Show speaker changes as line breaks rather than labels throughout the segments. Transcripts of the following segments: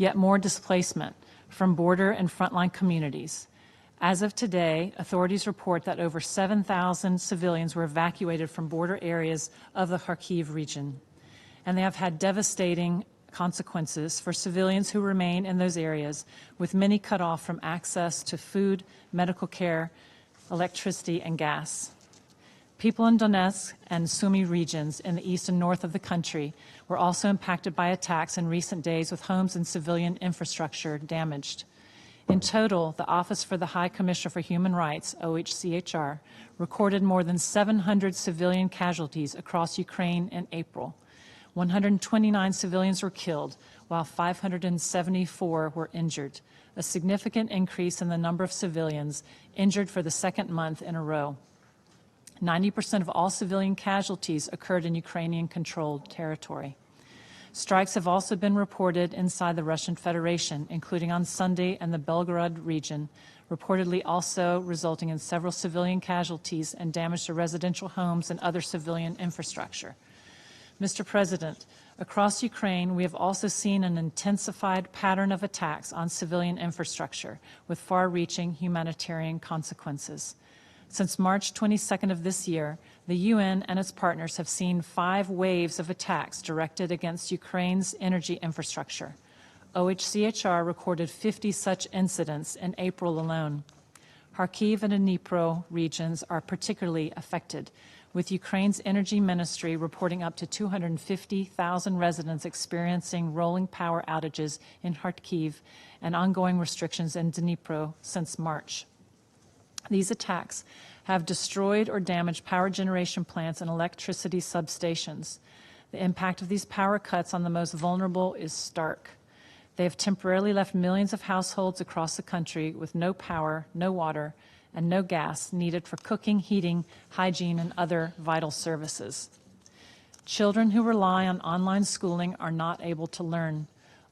yet more displacement from border and frontline communities. As of today, authorities report that over 7,000 civilians were evacuated from border areas of the Kharkiv region, and they have had devastating consequences for civilians who remain in those areas, with many cut off from access to food, medical care, electricity, and gas. People in Donetsk and Sumy regions in the east and north of the country were also impacted by attacks in recent days, with homes and civilian infrastructure damaged. In total, the Office for the High Commissioner for Human Rights, OHCHR, recorded more than 700 civilian casualties across Ukraine in April. 129 civilians were killed, while 574 were injured, a significant increase in the number of civilians injured for the second month in a row. 90% of all civilian casualties occurred in Ukrainian-controlled territory. Strikes have also been reported inside the Russian Federation, including on Sunday in the Belgorod region, reportedly also resulting in several civilian casualties and damage to residential homes and other civilian infrastructure. Mr. President, across Ukraine, we have also seen an intensified pattern of attacks on civilian infrastructure with far-reaching humanitarian consequences. Since March 22nd of this year, the UN and its partners have seen 5 waves of attacks directed against Ukraine's energy infrastructure. OHCHR recorded 50 such incidents in April alone. Kharkiv and Dnipro regions are particularly affected, with Ukraine's energy ministry reporting up to 250,000 residents experiencing rolling power outages in Kharkiv and ongoing restrictions in Dnipro since March. These attacks have destroyed or damaged power generation plants and electricity substations. The impact of these power cuts on the most vulnerable is stark. They have temporarily left millions of households across the country with no power, no water, and no gas needed for cooking, heating, hygiene, and other vital services. Children who rely on online schooling are not able to learn.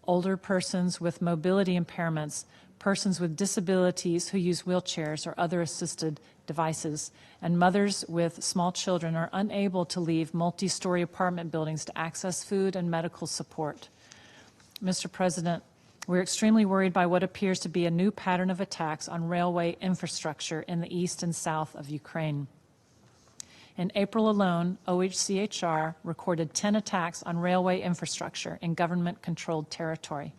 Older persons with mobility impairments, persons with disabilities who use wheelchairs or other assisted devices, and mothers with small children are unable to leave multi-story apartment buildings to access food and medical support. Mr. President, we're extremely worried by what appears to be a new pattern of attacks on railway infrastructure in the east and south of Ukraine. In April alone, OHCHR recorded 10 attacks on railway infrastructure in government-controlled territory.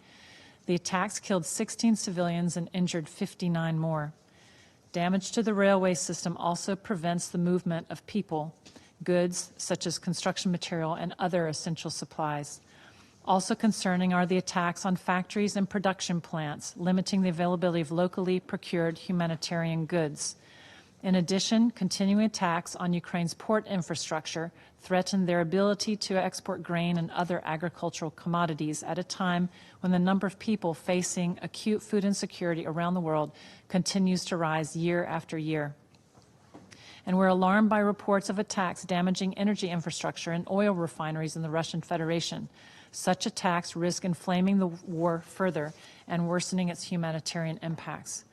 The attacks killed 16 civilians and injured 59 more. Damage to the railway system also prevents the movement of people, goods such as construction material, and other essential supplies. Also concerning are the attacks on factories and production plants, limiting the availability of locally procured humanitarian goods. In addition, continuing attacks on Ukraine's port infrastructure threaten their ability to export grain and other agricultural commodities at a time when the number of people facing acute food insecurity around the world continues to rise year after year. And we're alarmed by reports of attacks damaging energy infrastructure and oil refineries in the Russian Federation. Such attacks risk inflaming the war further and worsening its humanitarian impacts.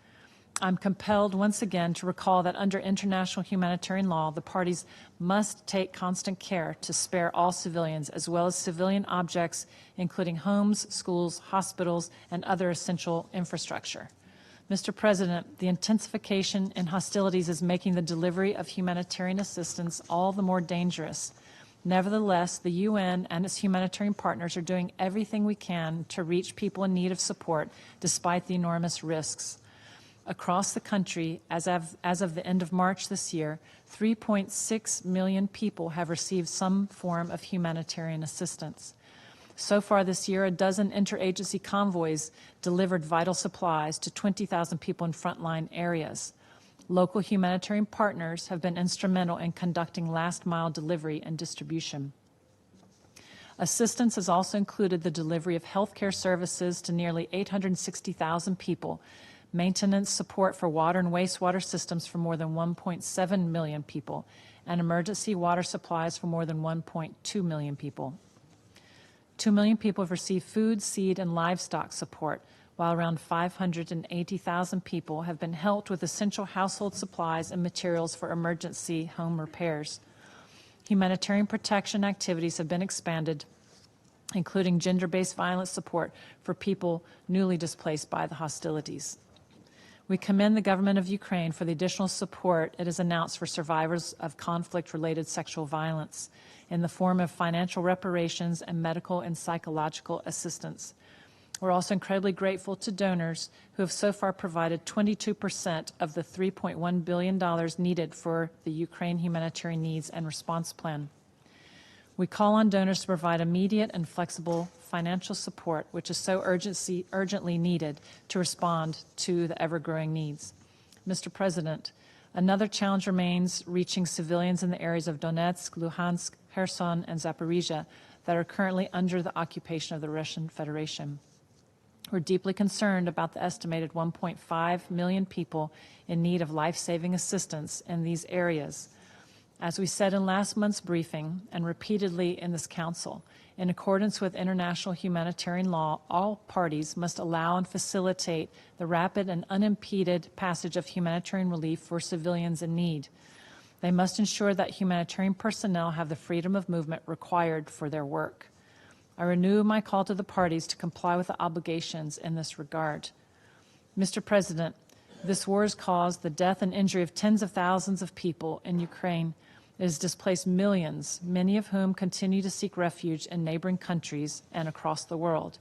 I'm compelled once again to recall that under international humanitarian law, the parties must take constant care to spare all civilians, as well as civilian objects, including homes, schools, hospitals, and other essential infrastructure. Mr. President, the intensification in hostilities is making the delivery of humanitarian assistance all the more dangerous. Nevertheless, the UN and its humanitarian partners are doing everything we can to reach people in need of support, despite the enormous risks. Across the country, as of the end of March this year, 3.6 million people have received some form of humanitarian assistance. So far this year, a dozen interagency convoys delivered vital supplies to 20,000 people in frontline areas. Local humanitarian partners have been instrumental in conducting last-mile delivery and distribution. Assistance has also included the delivery of healthcare services to nearly 860,000 people, maintenance support for water and wastewater systems for more than 1.7 million people, and emergency water supplies for more than 1.2 million people. 2 million people have received food, seed, and livestock support, while around 580,000 people have been helped with essential household supplies and materials for emergency home repairs. Humanitarian protection activities have been expanded including gender-based violence support for people newly displaced by the hostilities. We commend the government of Ukraine for the additional support it has announced for survivors of conflict-related sexual violence in the form of financial reparations and medical and psychological assistance. We're also incredibly grateful to donors who have so far provided 22% of the $3.1 billion needed for the Ukraine Humanitarian Needs and Response Plan. We call on donors to provide immediate and flexible financial support, which is so urgently needed to respond to the ever-growing needs. Mr. President, another challenge remains reaching civilians in the areas of Donetsk, Luhansk, Kherson, and Zaporizhia that are currently under the occupation of the Russian Federation. We're deeply concerned about the estimated 1.5 million people in need of life-saving assistance in these areas. As we said in last month's briefing and repeatedly in this Council, in accordance with international humanitarian law, all parties must allow and facilitate the rapid and unimpeded passage of humanitarian relief for civilians in need. They must ensure that humanitarian personnel have the freedom of movement required for their work. I renew my call to the parties to comply with the obligations in this regard. Mr. President, this war has caused the death and injury of tens of thousands of people in Ukraine. It has displaced millions, many of whom continue to seek refuge in neighboring countries and across the world.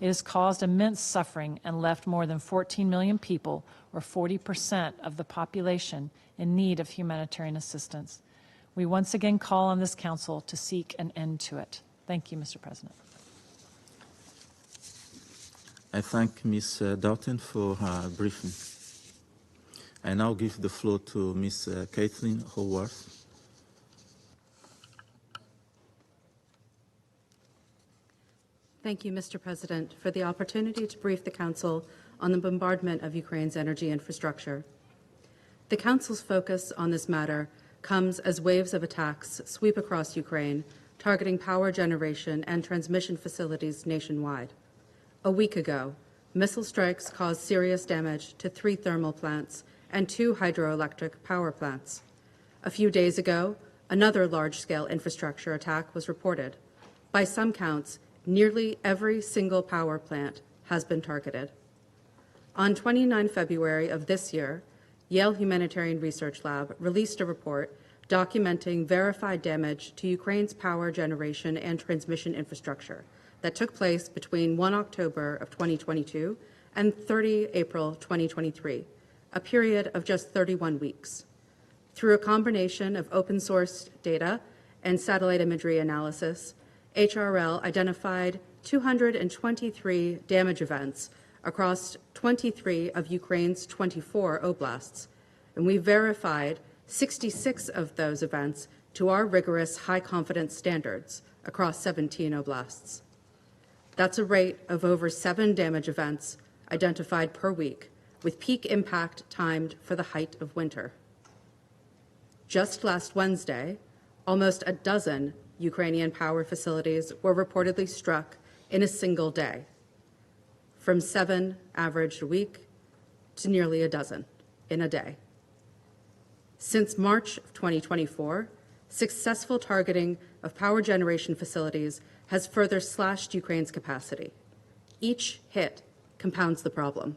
It has caused immense suffering and left more than 14 million people, or 40% of the population, in need of humanitarian assistance. We once again call on this Council to seek an end to it. Thank you, Mr. President.
I thank Ms. Doughton for her briefing. I now give the floor to Ms. Kathleen Howarth.
Thank you, Mr. President, for the opportunity to brief the Council on the bombardment of Ukraine's energy infrastructure. The Council's focus on this matter comes as waves of attacks sweep across Ukraine, targeting power generation and transmission facilities nationwide. A week ago, missile strikes caused serious damage to 3 thermal plants and 2 hydroelectric power plants. A few days ago, another large-scale infrastructure attack was reported. By some counts, nearly every single power plant has been targeted. On 29 February of this year, Yale Humanitarian Research Lab released a report documenting verified damage to Ukraine's power generation and transmission infrastructure that took place between 1 October of 2022 and 30 April 2023, a period of just 31 weeks. Through a combination of open-source data and satellite imagery analysis, HRL identified 223 damage events across 23 of Ukraine's 24 oblasts, and we verified 66 of those events to our rigorous high-confidence standards across 17 oblasts. That's a rate of over 7 damage events identified per week, with peak impact timed for the height of winter. Just last Wednesday, almost a dozen Ukrainian power facilities were reportedly struck in a single day, from 7 averaged a week to nearly a dozen in a day. Since March of 2024, successful targeting of power generation facilities has further slashed Ukraine's capacity. Each hit compounds the problem.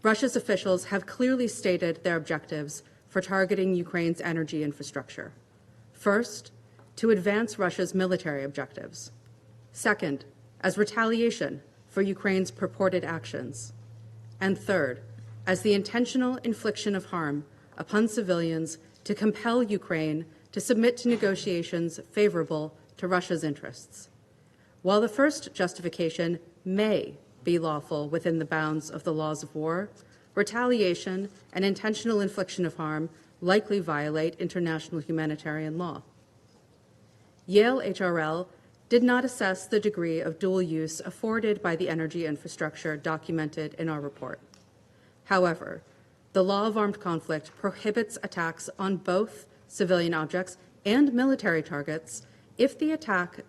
Russia's officials have clearly stated their objectives for targeting Ukraine's energy infrastructure. First, to advance Russia's military objectives. Second, as retaliation for Ukraine's purported actions. And third, as the intentional infliction of harm upon civilians to compel Ukraine to submit to negotiations favorable to Russia's interests. While the first justification may be lawful within the bounds of the laws of war, retaliation and intentional infliction of harm likely violate international humanitarian law. Yale HRL did not assess the degree of dual use afforded by the energy infrastructure documented in our report. However, the law of armed conflict prohibits attacks on both civilian objects and military targets if the attack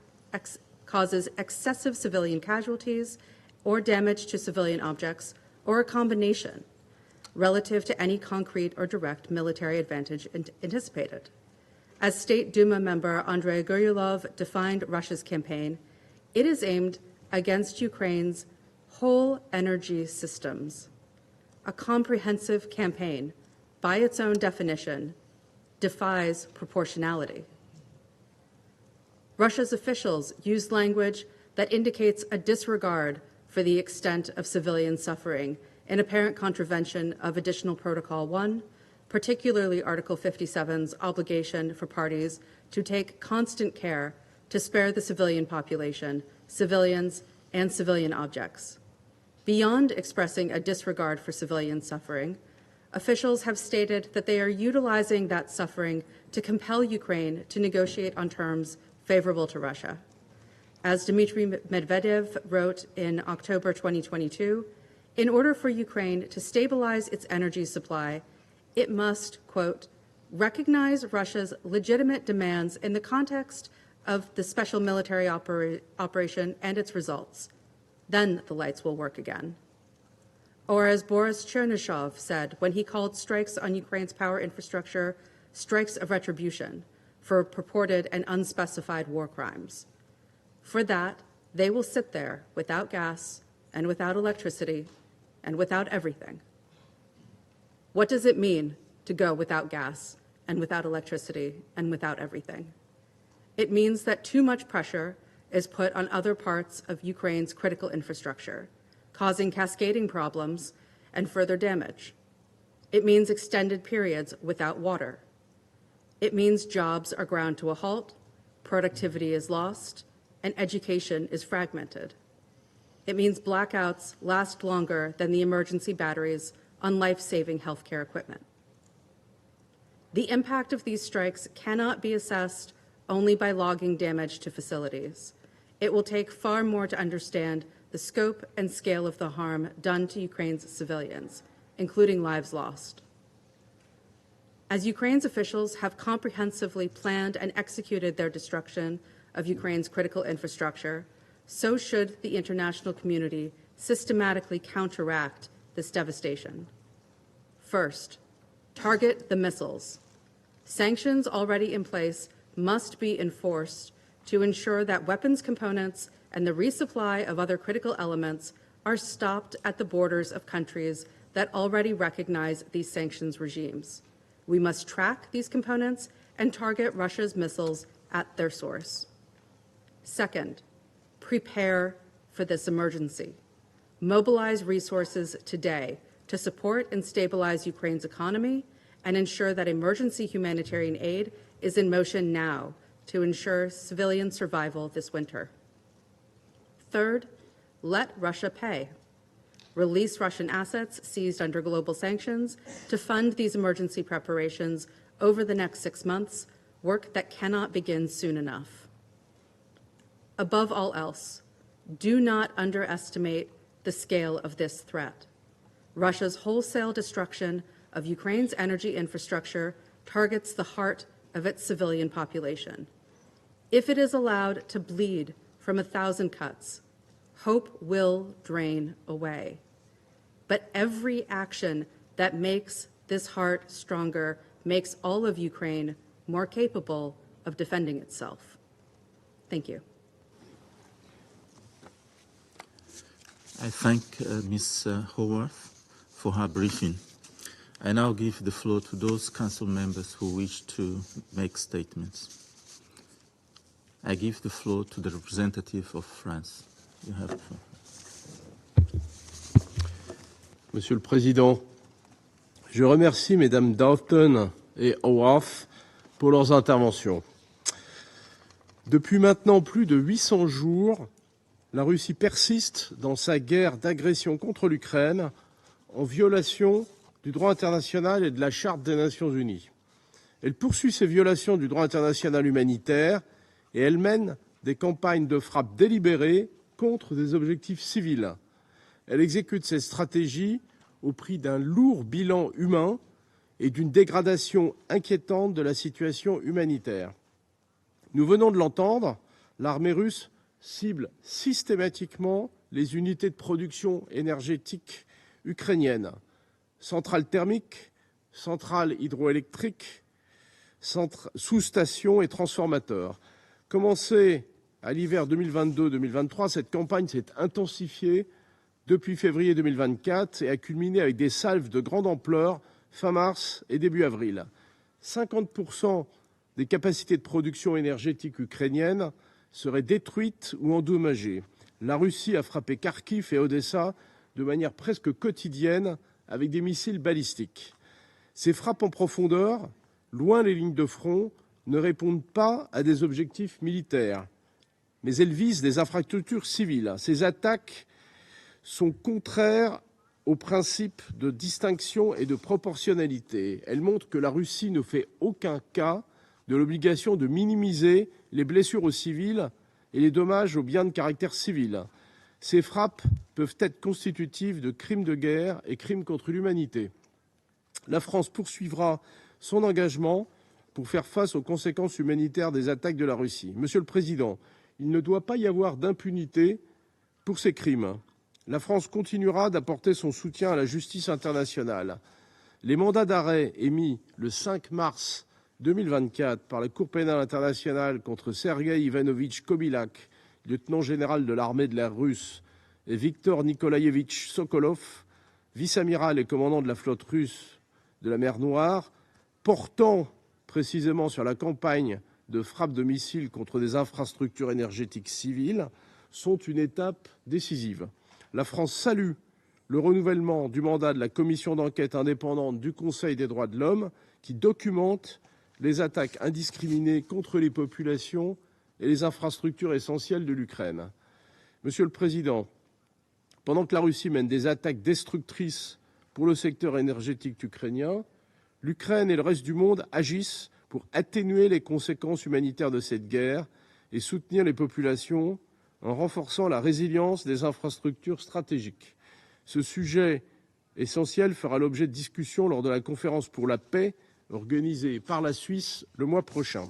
causes excessive civilian casualties or damage to civilian objects, or a combination, relative to any concrete or direct military advantage anticipated. As State Duma member Andrei Guryulov defined Russia's campaign, it is aimed against Ukraine's whole energy systems. A comprehensive campaign, by its own definition, defies proportionality. Russia's officials used language that indicates a disregard for the extent of civilian suffering in apparent contravention of Additional Protocol 1, particularly Article 57's obligation for parties to take constant care to spare the civilian population, civilians, and civilian objects. Beyond expressing a disregard for civilian suffering, officials have stated that they are utilizing that suffering to compel Ukraine to negotiate on terms favorable to Russia. As Dmitry Medvedev wrote in October 2022, in order for Ukraine to stabilize its energy supply, it must, quote, recognize Russia's legitimate demands in the context of the special military operation and its results. Then the lights will work again. Or as Boris Chernyshov said when he called strikes on Ukraine's power infrastructure strikes of retribution for purported and unspecified war crimes. For that, they will sit there without gas and without electricity and without everything. What does it mean to go without gas and without electricity and without everything? It means that too much pressure is put on other parts of Ukraine's critical infrastructure, causing cascading problems and further damage. It means extended periods without water. It means jobs are ground to a halt, productivity is lost, and education is fragmented. It means blackouts last longer than the emergency batteries on life-saving healthcare equipment. The impact of these strikes cannot be assessed only by logging damage to facilities. It will take far more to understand the scope and scale of the harm done to Ukraine's civilians, including lives lost. As Ukraine's officials have comprehensively planned and executed their destruction of Ukraine's critical infrastructure, so should the international community systematically counteract this devastation. First, target the missiles. Sanctions already in place must be enforced to ensure that weapons components and the resupply of other critical elements are stopped at the borders of countries that already recognize these sanctions regimes. We must track these components and target Russia's missiles at their source. Second, prepare for this emergency. Mobilize resources today to support and stabilize Ukraine's economy and ensure that emergency humanitarian aid is in motion now to ensure civilian survival this winter. Third, let Russia pay. Release Russian assets seized under global sanctions to fund these emergency preparations over the next 6 months, work that cannot begin soon enough. Above all else, do not underestimate the scale of this threat. Russia's wholesale destruction of Ukraine's energy infrastructure targets the heart of its civilian population. If it is allowed to bleed from 1,000 cuts, hope will drain away. But every action that makes this heart stronger makes all of Ukraine more capable of defending itself. Thank you.
I thank Ms. Haworth for her briefing. I now give the floor to those council members who wish to make statements. I give the floor to the representative of France. You have the floor.
Monsieur le Président, je remercie Mesdames Dalton et Haworth pour leurs interventions. Depuis maintenant plus de 800 jours, la Russie persiste dans sa guerre d'agression contre l'Ukraine en violation du droit international et de la Charte des Nations Unies. Elle poursuit ces violations du droit international humanitaire et elle mène des campagnes de frappe délibérées contre des objectifs civils. Elle exécute cette stratégie au prix d'un lourd bilan humain et d'une dégradation inquiétante de la situation humanitaire. Nous venons de l'entendre, l'armée russe cible systématiquement les unités de production énergétique ukrainiennes, centrales thermiques, centrales hydroélectriques, sous-stations et transformateurs. Commencée à l'hiver 2022-2023, cette campagne s'est intensifiée depuis février 2024 et a culminé avec des salves de grande ampleur fin mars et début avril. 50% des capacités de production énergétique ukrainiennes seraient détruites ou endommagées. La Russie a frappé Kharkiv et Odessa de manière presque quotidienne avec des missiles balistiques. Ces frappes en profondeur, loin les lignes de front, ne répondent pas à des objectifs militaires, mais elles visent des infrastructures civiles. Ces attaques sont contraires au principe de distinction et de proportionnalité. Elles montrent que la Russie ne fait aucun cas de l'obligation de minimiser les blessures aux civils et les dommages aux biens de caractère civil. Ces frappes peuvent être constitutives de crimes de guerre et crimes contre l'humanité. La France poursuivra son engagement pour faire face aux conséquences humanitaires des attaques de la Russie. Monsieur le Président, il ne doit pas y avoir d'impunité pour ces crimes. La France continuera d'apporter son soutien à la justice internationale. Les mandats d'arrêt émis le 5 mars 2024 par la Cour pénale internationale contre Sergueï Ivanovitch Kobilak, lieutenant général de l'armée de l'air russe, et Viktor Nikolaïevitch Sokolov, vice-amiral et commandant de la flotte russe de la mer Noire, portant précisément sur la campagne de frappe de missiles contre des infrastructures énergétiques civiles, sont une étape décisive. La France salue le renouvellement du mandat de la commission d'enquête indépendante du Conseil des droits de l'homme qui documente les attaques indiscriminées contre les populations et les infrastructures essentielles de l'Ukraine. Monsieur le Président, pendant que la Russie mène des attaques destructrices pour le secteur énergétique ukrainien, l'Ukraine et le reste du monde agissent pour atténuer les conséquences humanitaires de cette guerre et soutenir les populations en renforçant la résilience des infrastructures stratégiques. Ce sujet essentiel fera l'objet de discussions lors de la conférence pour la paix organisée par la Suisse le mois prochain.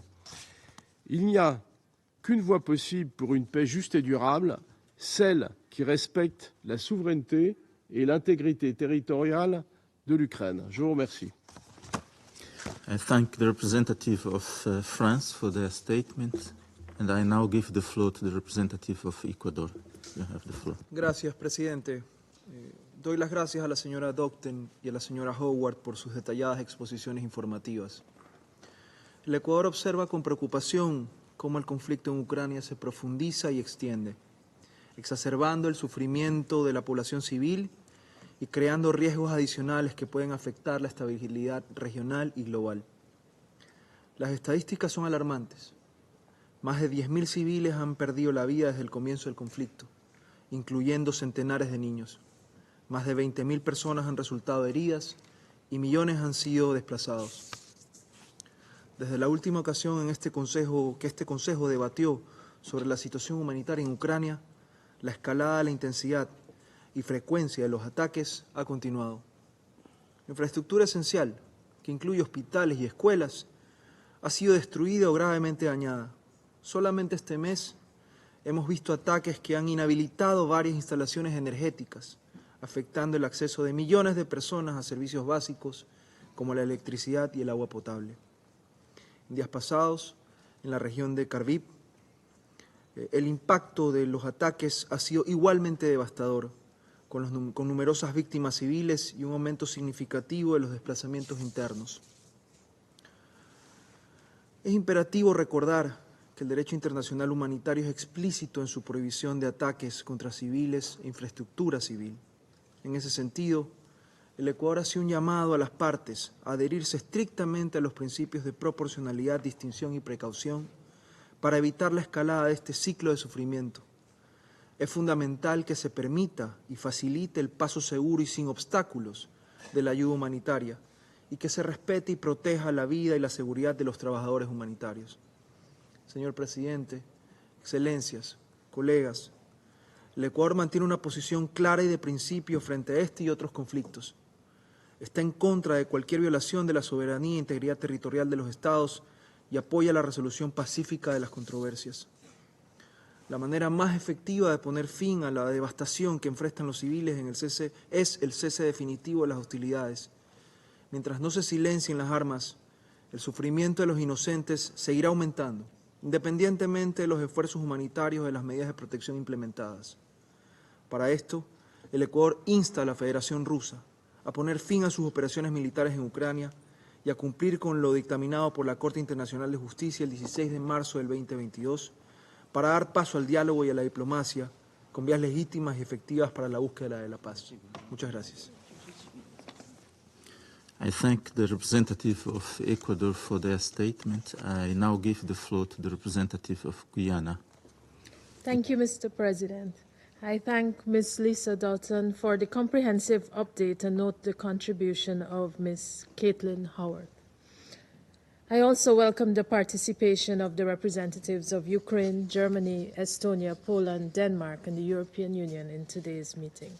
Il n'y a qu'une voie possible pour une paix juste et durable, celle qui respecte la souveraineté et l'intégrité territoriale de l'Ukraine. Je vous remercie.
I thank the representative of France for their statement, and I now give the floor to the representative of Ecuador. You have the floor.
Gracias, presidente. Doy las gracias a la señora Docton y a la señora Howard por sus detalladas exposiciones informativas. El Ecuador observa con preocupación cómo el conflicto en Ucrania se profundiza y extiende, exacerbando el sufrimiento de la población civil y creando riesgos adicionales que pueden afectar la estabilidad regional y global. Las estadísticas son alarmantes. Más de 10.000 civiles han perdido la vida desde el comienzo del conflicto, incluyendo centenares de niños. Más de 20.000 personas han resultado heridas y millones han sido desplazados. Desde la última ocasión en este Consejo debatió sobre la situación humanitaria en Ucrania, la escalada de la intensidad y frecuencia de los ataques ha continuado. La infraestructura esencial, que incluye hospitales y escuelas, ha sido destruida o gravemente dañada. Solamente este mes hemos visto ataques que han inhabilitado varias instalaciones energéticas, afectando el acceso de millones de personas a servicios básicos como la electricidad y el agua potable. En días pasados, en la región de Kharkiv, el impacto de los ataques ha sido igualmente devastador, con numerosas víctimas civiles y un aumento significativo de los desplazamientos internos. Es imperativo recordar que el derecho internacional humanitario es explícito en su prohibición de ataques contra civiles e infraestructura civil. En ese sentido, el Ecuador hace un llamado a las partes a adherirse estrictamente a los principios de proporcionalidad, distinción y precaución para evitar la escalada de este ciclo de sufrimiento. Es fundamental que se permita y facilite el paso seguro y sin obstáculos de la ayuda humanitaria y que se respete y proteja la vida y la seguridad de los trabajadores humanitarios. Señor Presidente, Excelencias, colegas, el Ecuador mantiene una posición clara y de principio frente a este y otros conflictos. Está en contra de cualquier violación de la soberanía e integridad territorial de los Estados y apoya la resolución pacífica de las controversias. La manera más efectiva de poner fin a la devastación que enfrentan los civiles es el cese definitivo de las hostilidades. Mientras no se silencien las armas, el sufrimiento de los inocentes seguirá aumentando, independientemente de los esfuerzos humanitarios de las medidas de protección implementadas. Para esto, el Ecuador insta a la Federación Rusa a poner fin a sus operaciones militares en Ucrania y a cumplir con lo dictaminado por la Corte Internacional de Justicia el 16 de marzo del 2022 para dar paso al diálogo y a la diplomacia con vías legítimas y efectivas para la búsqueda de la paz. Muchas gracias.
I thank the representative of Ecuador for their statement. I now give the floor to the representative of Guyana.
Thank you, Mr. President. I thank Ms. Lisa Dalton for the comprehensive update and note the contribution of Ms. Caitlin Howard. I also welcome the participation of the representatives of Ukraine, Germany, Estonia, Poland, Denmark, and the European Union in today's meeting.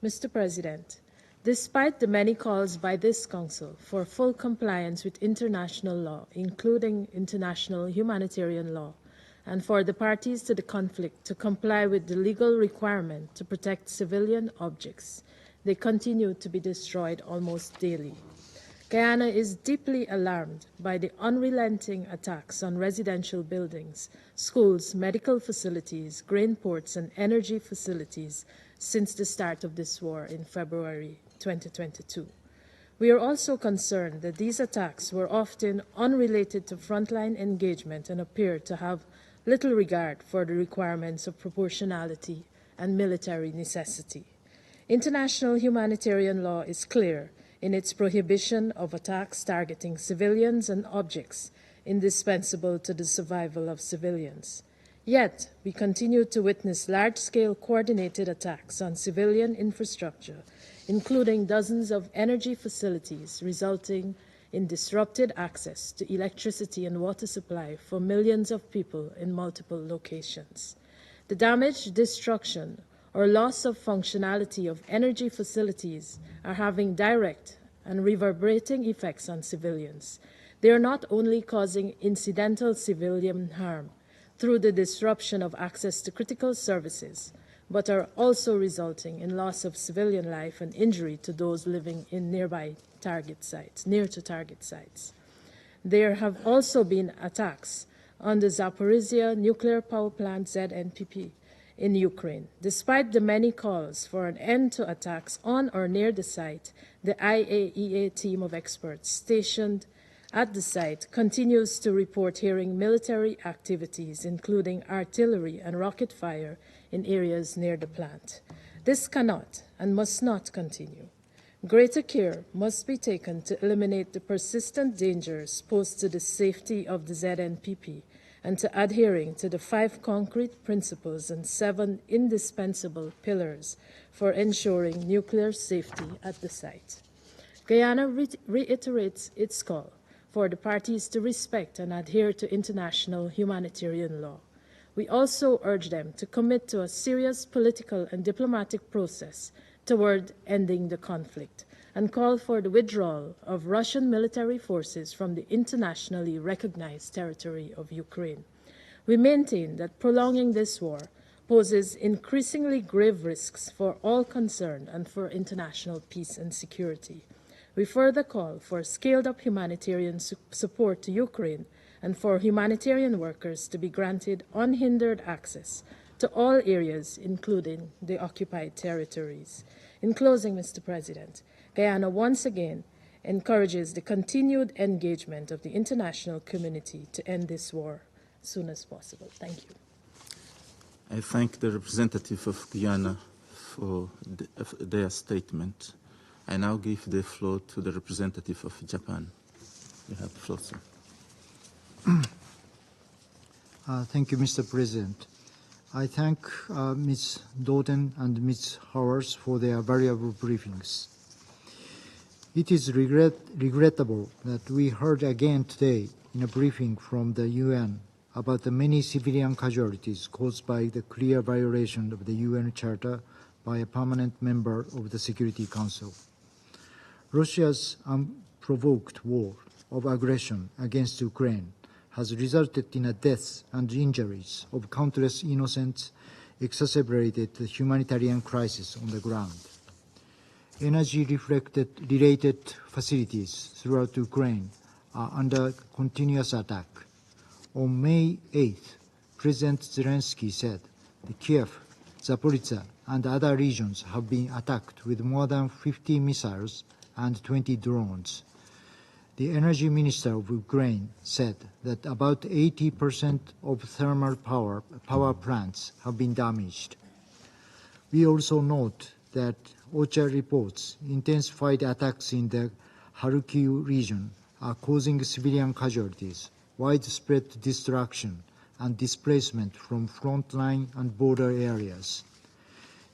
Mr. President, despite the many calls by this Council for full compliance with international law, including international humanitarian law, and for the parties to the conflict to comply with the legal requirement to protect civilian objects, they continue to be destroyed almost daily. Guyana is deeply alarmed by the unrelenting attacks on residential buildings, schools, medical facilities, grain ports, and energy facilities since the start of this war in February 2022. We are also concerned that these attacks were often unrelated to frontline engagement and appear to have little regard for the requirements of proportionality and military necessity. International humanitarian law is clear in its prohibition of attacks targeting civilians and objects indispensable to the survival of civilians. Yet, we continue to witness large-scale coordinated attacks on civilian infrastructure, including dozens of energy facilities, resulting in disrupted access to electricity and water supply for millions of people in multiple locations. The damage, destruction, or loss of functionality of energy facilities are having direct and reverberating effects on civilians. They are not only causing incidental civilian harm through the disruption of access to critical services, but are also resulting in loss of civilian life and injury to those living in nearby target sites, near to target sites. There have also been attacks on the Zaporizhia nuclear power plant ZNPP in Ukraine. Despite the many calls for an end to attacks on or near the site, the IAEA team of experts stationed at the site continues to report hearing military activities, including artillery and rocket fire in areas near the plant. This cannot and must not continue. Greater care must be taken to eliminate the persistent dangers posed to the safety of the ZNPP and to adhering to the 5 concrete principles and 7 indispensable pillars for ensuring nuclear safety at the site. Guyana reiterates its call for the parties to respect and adhere to international humanitarian law. We also urge them to commit to a serious political and diplomatic process toward ending the conflict and call for the withdrawal of Russian military forces from the internationally recognized territory of Ukraine. We maintain that prolonging this war poses increasingly grave risks for all concerned and for international peace and security. We further call for scaled-up humanitarian support to Ukraine and for humanitarian workers to be granted unhindered access to all areas, including the occupied territories. In closing, Mr. President, Guyana once again encourages the continued engagement of the international community to end this war as soon as possible. Thank you.
I thank the representative of Guyana for their statement. I now give the floor to the representative of Japan. You have the floor, sir.
Thank you, Mr. President. I thank Ms. Doughton and Ms. Howard for their valuable briefings. It is regrettable that we heard again today in a briefing from the UN about the many civilian casualties caused by the clear violation of the UN Charter by a permanent member of the Security Council. Russia's unprovoked war of aggression against Ukraine has resulted in the deaths and injuries of countless innocents, exacerbated the humanitarian crisis on the ground. Energy-related facilities throughout Ukraine are under continuous attack. On May 8th, President Zelensky said that Kiev, Zaporizhzhia, and other regions have been attacked with more than 50 missiles and 20 drones. The Energy Minister of Ukraine said that about 80% of thermal power plants have been damaged. We also note that OCHA reports intensified attacks in the Kharkiv region are causing civilian casualties, widespread destruction, and displacement from frontline and border areas.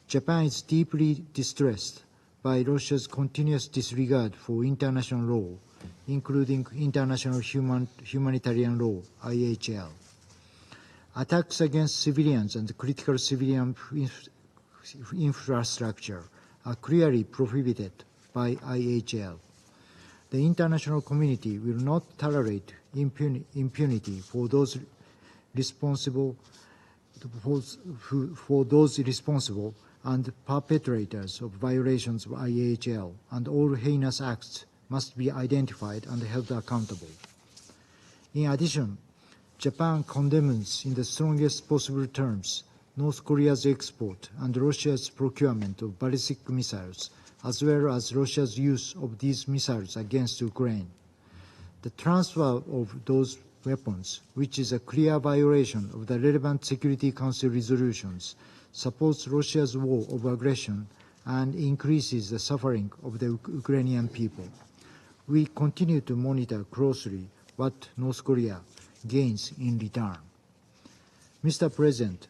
Japan is deeply distressed by Russia's continuous disregard for international law, including international humanitarian law, IHL. Attacks against civilians and critical civilian infrastructure are clearly prohibited by IHL. The international community will not tolerate impunity for those responsible and perpetrators of violations of IHL, and all heinous acts must be identified and held accountable. In addition, Japan condemns in the strongest possible terms North Korea's export and Russia's procurement of ballistic missiles, as well as Russia's use of these missiles against Ukraine. The transfer of those weapons, which is a clear violation of the relevant Security Council resolutions, supports Russia's war of aggression and increases the suffering of the Ukrainian people. We continue to monitor closely what North Korea gains in return. Mr. President,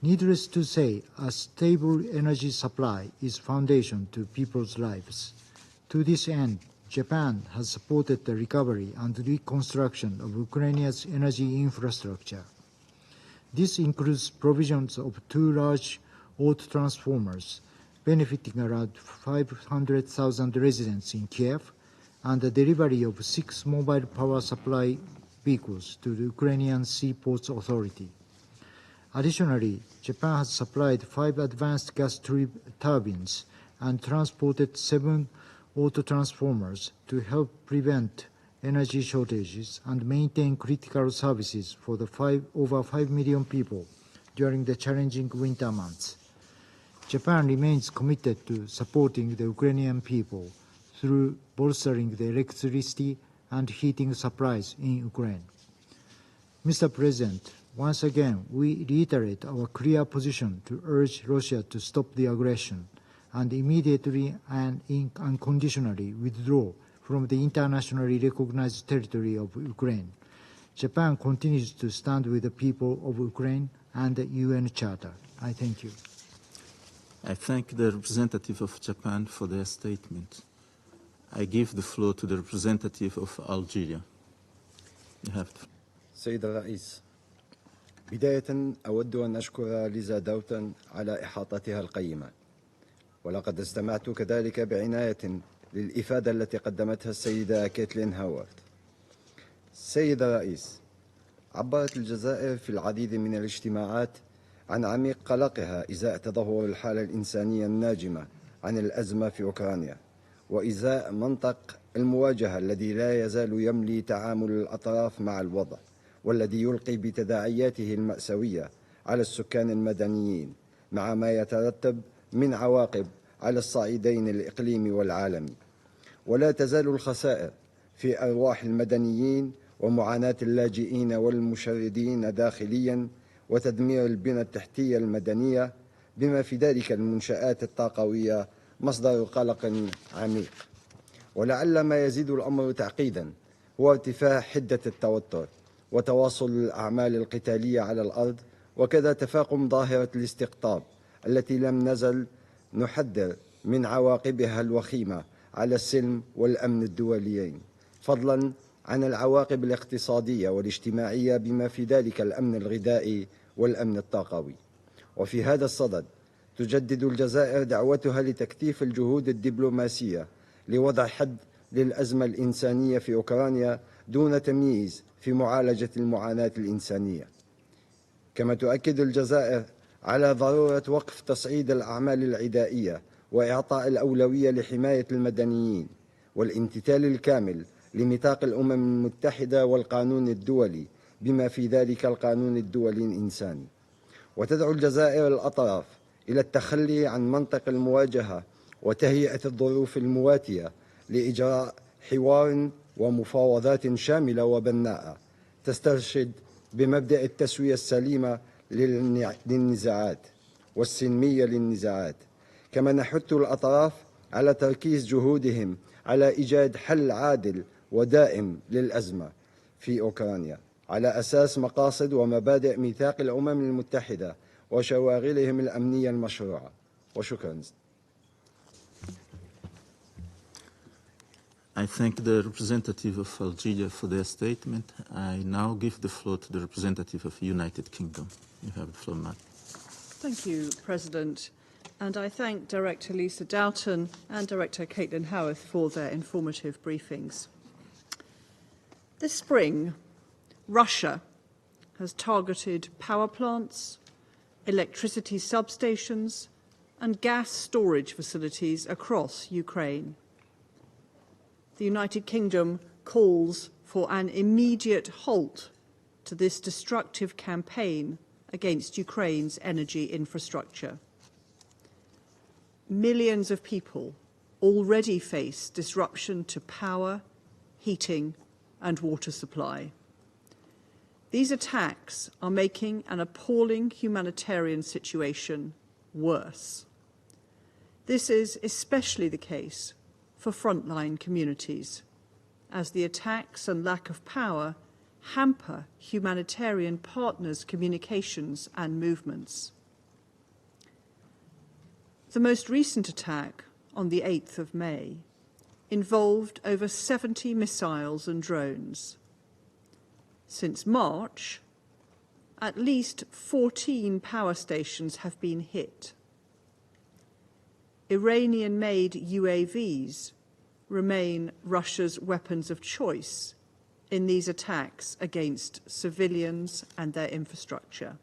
needless to say, a stable energy supply is foundation to people's lives. To this end, Japan has supported the recovery and reconstruction of Ukraine's energy infrastructure. This includes provisions of 2 large auto transformers benefiting around 500,000 residents in Kiev, and the delivery of 6 mobile power supply vehicles to the Ukrainian Seaports Authority. Additionally, Japan has supplied 5 advanced gas turbines and transported 7 auto transformers to help prevent energy shortages and maintain critical services for the over 5 million people during the challenging winter months. Japan remains committed to supporting the Ukrainian people through bolstering the electricity and heating supplies in Ukraine. Mr. President, once again, we reiterate our clear position to urge Russia to stop the aggression and immediately and unconditionally withdraw from the internationally recognized territory of Ukraine. Japan continues to stand with the people of Ukraine and the UN Charter. I thank you.
I thank the representative of Japan for their statement. I give the floor to the representative of Algeria. You have the...
سيد الرئيس، بداية أود أن أشكر ليزا داوتن على إحاطتها القيمة، ولقد استمعت كذلك بعناية للإفادة التي قدمتها السيدة كيتلين هاورد. سيد الرئيس، عبرت الجزائر في العديد من الاجتماعات عن عميق قلقها إزاء تدهور الحالة الإنسانية الناجمة عن الأزمة في أوكرانيا، وإزاء منطق المواجهة الذي لا يزال يملي تعامل الأطراف مع الوضع، والذي يلقي بتداعياته المأساوية على السكان المدنيين، مع ما يترتب من عواقب على الصعيدين الإقليمي والعالمي. ولا تزال الخسائر في أرواح المدنيين ومعاناة اللاجئين والمشردين داخليا، وتدمير البنى التحتية المدنية بما في ذلك المنشآت الطاقوية مصدر قلق عميق. ولعل ما يزيد الأمر تعقيدا هو ارتفاع حدة التوتر وتواصل الأعمال القتالية على الأرض، وكذا تفاقم ظاهرة الاستقطاب التي لم نزل نحذر من عواقبها الوخيمة على السلم والأمن الدوليين، فضلا عن العواقب الاقتصادية والاجتماعية بما في ذلك الأمن الغذائي والأمن الطاقوي. وفي هذا الصدد تجدد الجزائر دعوتها لتكثيف الجهود الدبلوماسية لوضع حد للأزمة الإنسانية في أوكرانيا دون تمييز في معالجة المعاناة الإنسانية. كما تؤكد الجزائر على ضرورة وقف تصعيد الأعمال العدائية وإعطاء الأولوية لحماية المدنيين والامتثال الكامل لميثاق الأمم المتحدة والقانون الدولي بما في ذلك القانون الدولي الإنساني، وتدعو الجزائر الأطراف إلى التخلي عن منطق المواجهة وتهيئة الظروف المواتية لإجراء حوار ومفاوضات شاملة وبناءة تسترشد بمبدأ التسوية السليمة للنزاعات والسلمية للنزاعات، كما نحث الأطراف على تركيز جهودهم على إيجاد حل عادل ودائم للأزمة في أوكرانيا على أساس مقاصد ومبادئ ميثاق الأمم المتحدة وشواغلهم الأمنية المشروعة. وشكرا.
I thank the representative of Algeria for their statement. I now give the floor to the representative of the United Kingdom. You have the floor, Matt.
Thank you, President. And I thank Director Lisa Doughton and Director Caitlin Howarth for their informative briefings. This spring, Russia has targeted power plants, electricity substations, and gas storage facilities across Ukraine. The United Kingdom calls for an immediate halt to this destructive campaign against Ukraine's energy infrastructure. Millions of people already face disruption to power, heating, and water supply. These attacks are making an appalling humanitarian situation worse. This is especially the case for frontline communities, as the attacks and lack of power hamper humanitarian partners' communications and movements. The most recent attack, on the 8th of May, involved over 70 missiles and drones. Since March, at least 14 power stations have been hit. Iranian-made UAVs remain Russia's weapons of choice in these attacks against civilians and their infrastructure.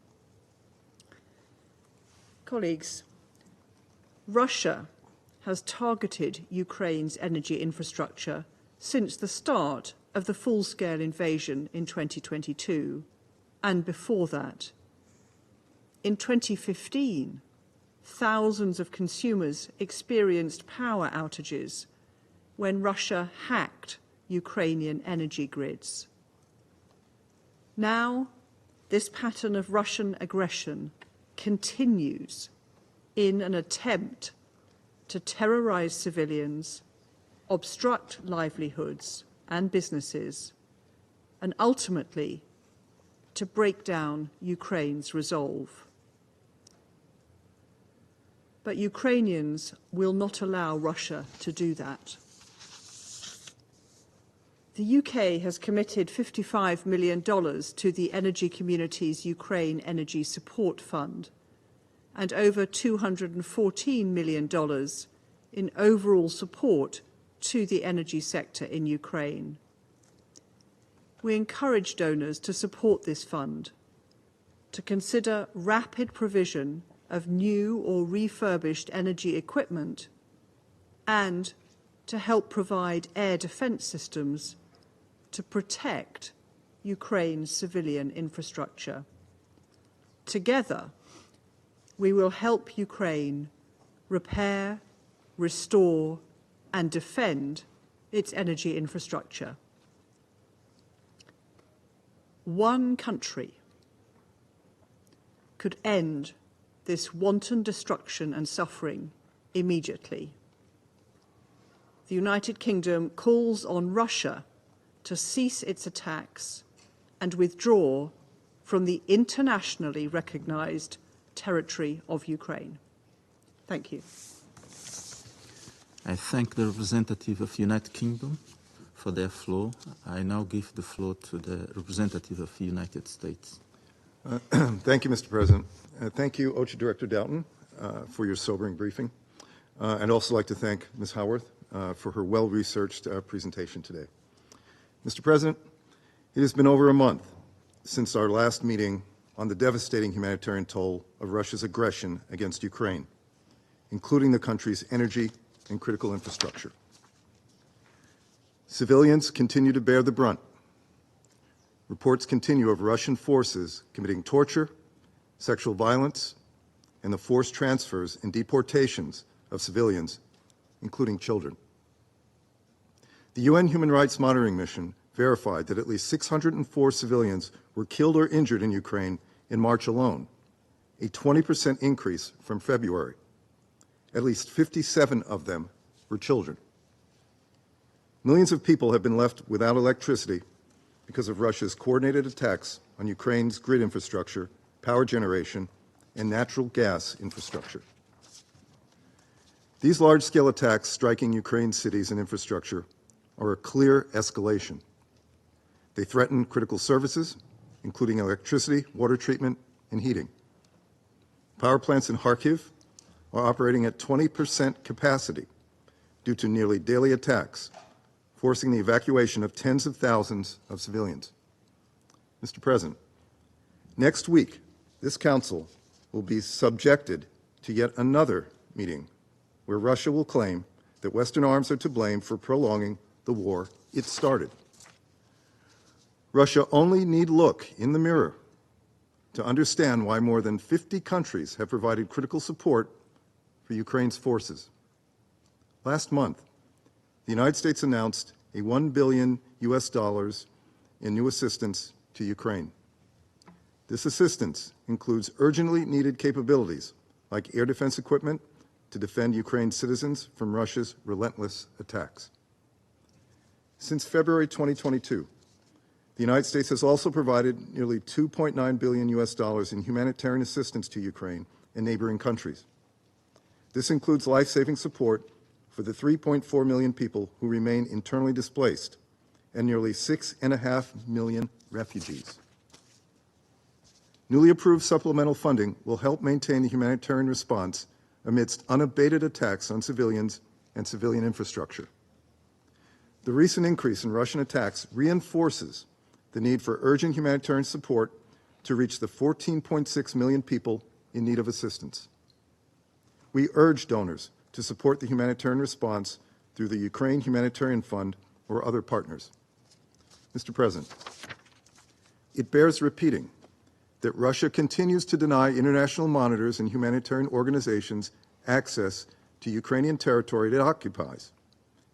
Colleagues, Russia has targeted Ukraine's energy infrastructure since the start of the full-scale invasion in 2022, and before that. In 2015, thousands of consumers experienced power outages when Russia hacked Ukrainian energy grids. Now, this pattern of Russian aggression continues in an attempt to terrorize civilians, obstruct livelihoods and businesses, and ultimately to break down Ukraine's resolve. But Ukrainians will not allow Russia to do that. The UK has committed $55 million to the energy community's Ukraine Energy Support Fund and over $214 million in overall support to the energy sector in Ukraine. We encourage donors to support this fund, to consider rapid provision of new or refurbished energy equipment, and to help provide air defence systems to protect Ukraine's civilian infrastructure. Together, we will help Ukraine repair, restore, and defend its energy infrastructure. One country could end this wanton destruction and suffering immediately. The United Kingdom calls on Russia to cease its attacks and withdraw from the internationally recognized territory of Ukraine. Thank you.
I thank the representative of the United Kingdom for their floor. I now give the floor to the representative of the United States.
Thank you, Mr. President. Thank you, OCHA Director Doughton, for your sobering briefing. I'd also like to thank Ms. Howarth for her well-researched presentation today. Mr. President, it has been over a month since our last meeting on the devastating humanitarian toll of Russia's aggression against Ukraine, including the country's energy and critical infrastructure. Civilians continue to bear the brunt. Reports continue of Russian forces committing torture, sexual violence, and the forced transfers and deportations of civilians, including children. The UN Human Rights Monitoring Mission verified that at least 604 civilians were killed or injured in Ukraine in March alone, a 20% increase from February. At least 57 of them were children. Millions of people have been left without electricity because of Russia's coordinated attacks on Ukraine's grid infrastructure, power generation, and natural gas infrastructure. These large-scale attacks striking Ukraine's cities and infrastructure are a clear escalation. They threaten critical services, including electricity, water treatment, and heating. Power plants in Kharkiv are operating at 20% capacity due to nearly daily attacks, forcing the evacuation of tens of thousands of civilians. Mr. President, next week, this Council will be subjected to yet another meeting where Russia will claim that Western arms are to blame for prolonging the war it started. Russia only need look in the mirror to understand why more than 50 countries have provided critical support for Ukraine's forces. Last month, the United States announced a $1 billion in new assistance to Ukraine. This assistance includes urgently needed capabilities like air defense equipment to defend Ukraine's citizens from Russia's relentless attacks. Since February 2022, the United States has also provided nearly $2.9 billion in humanitarian assistance to Ukraine and neighboring countries. This includes life-saving support for the 3.4 million people who remain internally displaced and nearly 6.5 million refugees. Newly approved supplemental funding will help maintain the humanitarian response amidst unabated attacks on civilians and civilian infrastructure. The recent increase in Russian attacks reinforces the need for urgent humanitarian support to reach the 14.6 million people in need of assistance. We urge donors to support the humanitarian response through the Ukraine Humanitarian Fund or other partners. Mr. President, it bears repeating that Russia continues to deny international monitors and humanitarian organizations access to Ukrainian territory it occupies,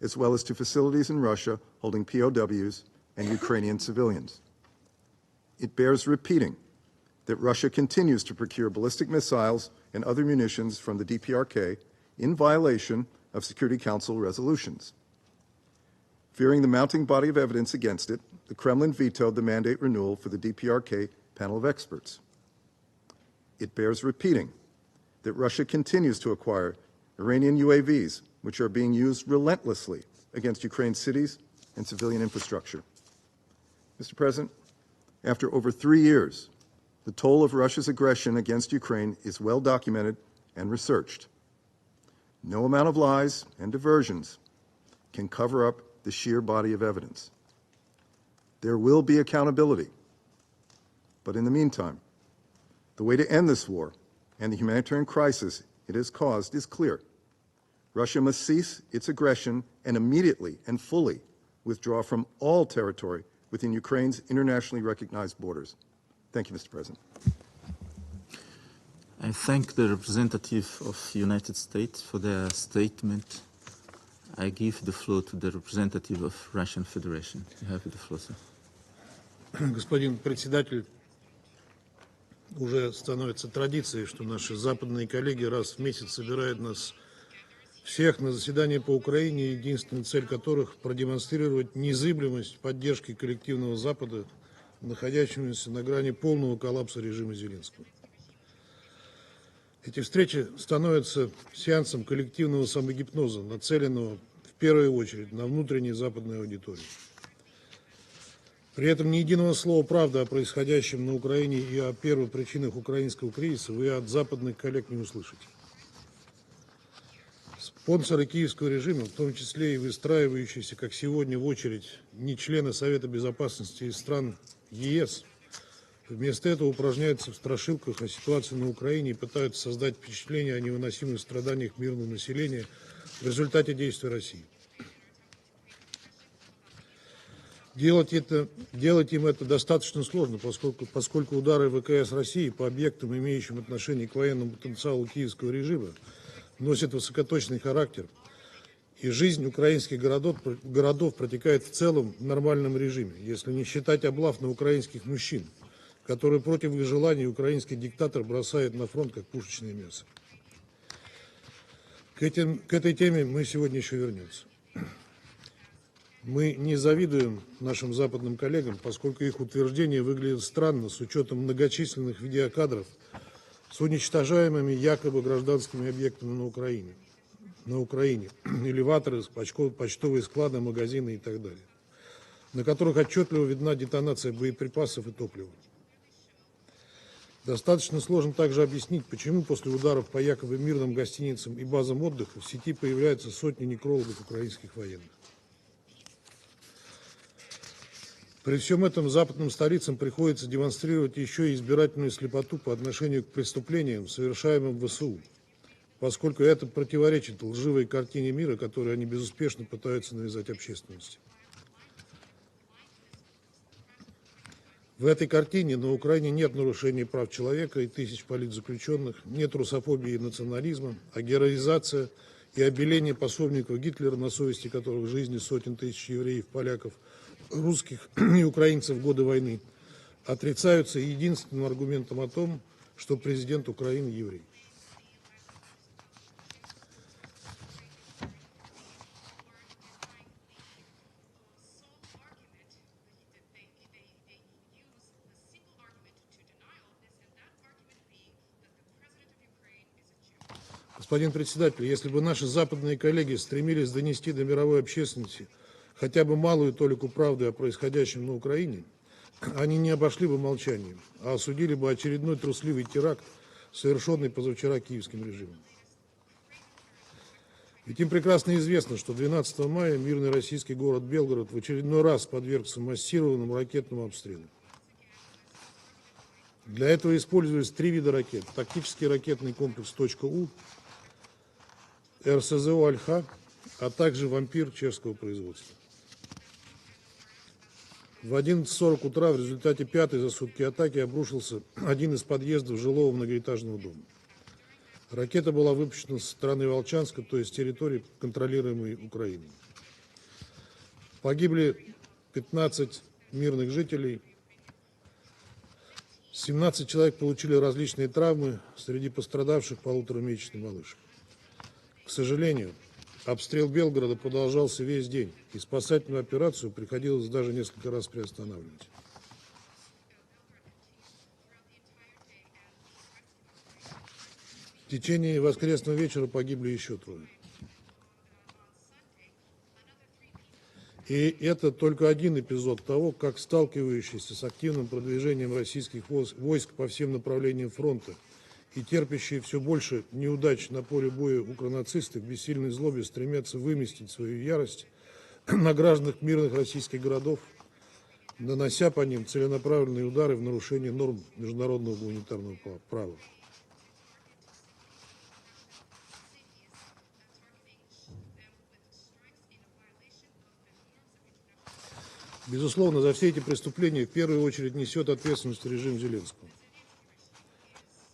as well as to facilities in Russia holding POWs and Ukrainian civilians. It bears repeating that Russia continues to procure ballistic missiles and other munitions from the DPRK in violation of Security Council resolutions. Fearing the mounting body of evidence against it, the Kremlin vetoed the mandate renewal for the DPRK panel of experts. It bears repeating that Russia continues to acquire Iranian UAVs, which are being used relentlessly against Ukraine's cities and civilian infrastructure. Mr. President, after over 3 years, the toll of Russia's aggression against Ukraine is well documented and researched. No amount of lies and diversions can cover up the sheer body of evidence. There will be accountability. But in the meantime, the way to end this war and the humanitarian crisis it has caused is clear. Russia must cease its aggression and immediately and fully withdraw from all territory within Ukraine's internationally recognized borders. Thank you, Mr. President.
I thank the representative of the United States for their statement. I give the floor to the representative of Russian Federation. You have the floor, sir.
Господин председатель, уже становится традицией, что наши западные коллеги раз в месяц собирают нас всех на заседание по Украине, единственная цель которых продемонстрировать незыблемость поддержки коллективного Запада, находящемуся на грани полного коллапса режима Зеленского. Эти встречи становятся сеансом коллективного самогипноза, нацеленного в первую очередь на внутреннюю западную аудиторию. При этом ни единого слова правды о происходящем на Украине и о первопричинах украинского кризиса вы от западных коллег не услышите. Спонсоры киевского режима, в том числе и выстраивающиеся, как сегодня, в очередь не члены Совета Безопасности из стран ЕС, вместо этого упражняются в страшилках о ситуации на Украине и пытаются создать впечатление о невыносимых страданиях мирного населения в результате действий России. Делать им это достаточно сложно, поскольку удары ВКС России по объектам, имеющим отношение к военному потенциалу киевского режима, носят высокоточный характер, и жизнь украинских городов протекает в целом в нормальном режиме, если не считать облав на украинских мужчин, которые против их желаний украинский диктатор бросает на фронт как пушечное мясо. К этой теме мы сегодня еще вернемся. Мы не завидуем нашим западным коллегам, поскольку их утверждения выглядят странно с учетом многочисленных видеокадров с уничтожаемыми якобы гражданскими объектами на Украине, элеваторы, почтовые склады, магазины и так далее, на которых отчетливо видна детонация боеприпасов и топлива. Достаточно сложно также объяснить, почему после ударов по якобы мирным гостиницам и базам отдыха в сети появляются сотни некрологов украинских военных. При всем этом западным столицам приходится демонстрировать еще и избирательную слепоту по отношению к преступлениям, совершаемым в ВСУ, поскольку это противоречит лживой картине мира, которую они безуспешно пытаются навязать общественности. В этой картине на Украине нет нарушений прав человека и тысяч политзаключенных, нет русофобии и национализма, а героизация и обеление пособников Гитлера, на совести которых жизни сотен тысяч евреев, поляков, русских и украинцев в годы войны, отрицаются единственным аргументом о том, что президент Украины еврей. Господин председатель, если бы наши западные коллеги стремились донести до мировой общественности хотя бы малую толику правды о происходящем на Украине, они не обошли бы молчанием, а осудили бы очередной трусливый теракт, совершенный позавчера киевским режимом. Ведь им прекрасно известно, что 12 мая мирный российский город Белгород в очередной раз подвергся массированному ракетному обстрелу. Для этого используются 3 вида ракет: тактический ракетный комплекс «У», РСЗО «Альха», а также «Вампир» чешского производства. В 11:40 утра в результате 5-й за сутки атаки обрушился один из подъездов жилого многоэтажного дома. Ракета была выпущена со стороны Волчанска, то есть территории, контролируемой Украиной. Погибли 15 мирных жителей, 17 человек получили различные травмы, среди пострадавших 1,5-месячный малыш. К сожалению, обстрел Белгорода продолжался весь день, и спасательную операцию приходилось даже несколько раз приостанавливать. В течение воскресного вечера погибли еще 3. И это только один эпизод того, как сталкивающиеся с активным продвижением российских войск по всем направлениям фронта и терпящие все больше неудач на поле боя укронацисты в бессильной злобе стремятся выместить свою ярость на гражданах мирных российских городов, нанося по ним целенаправленные удары в нарушение норм международного гуманитарного права. Безусловно, за все эти преступления в первую очередь несет ответственность режим Зеленского.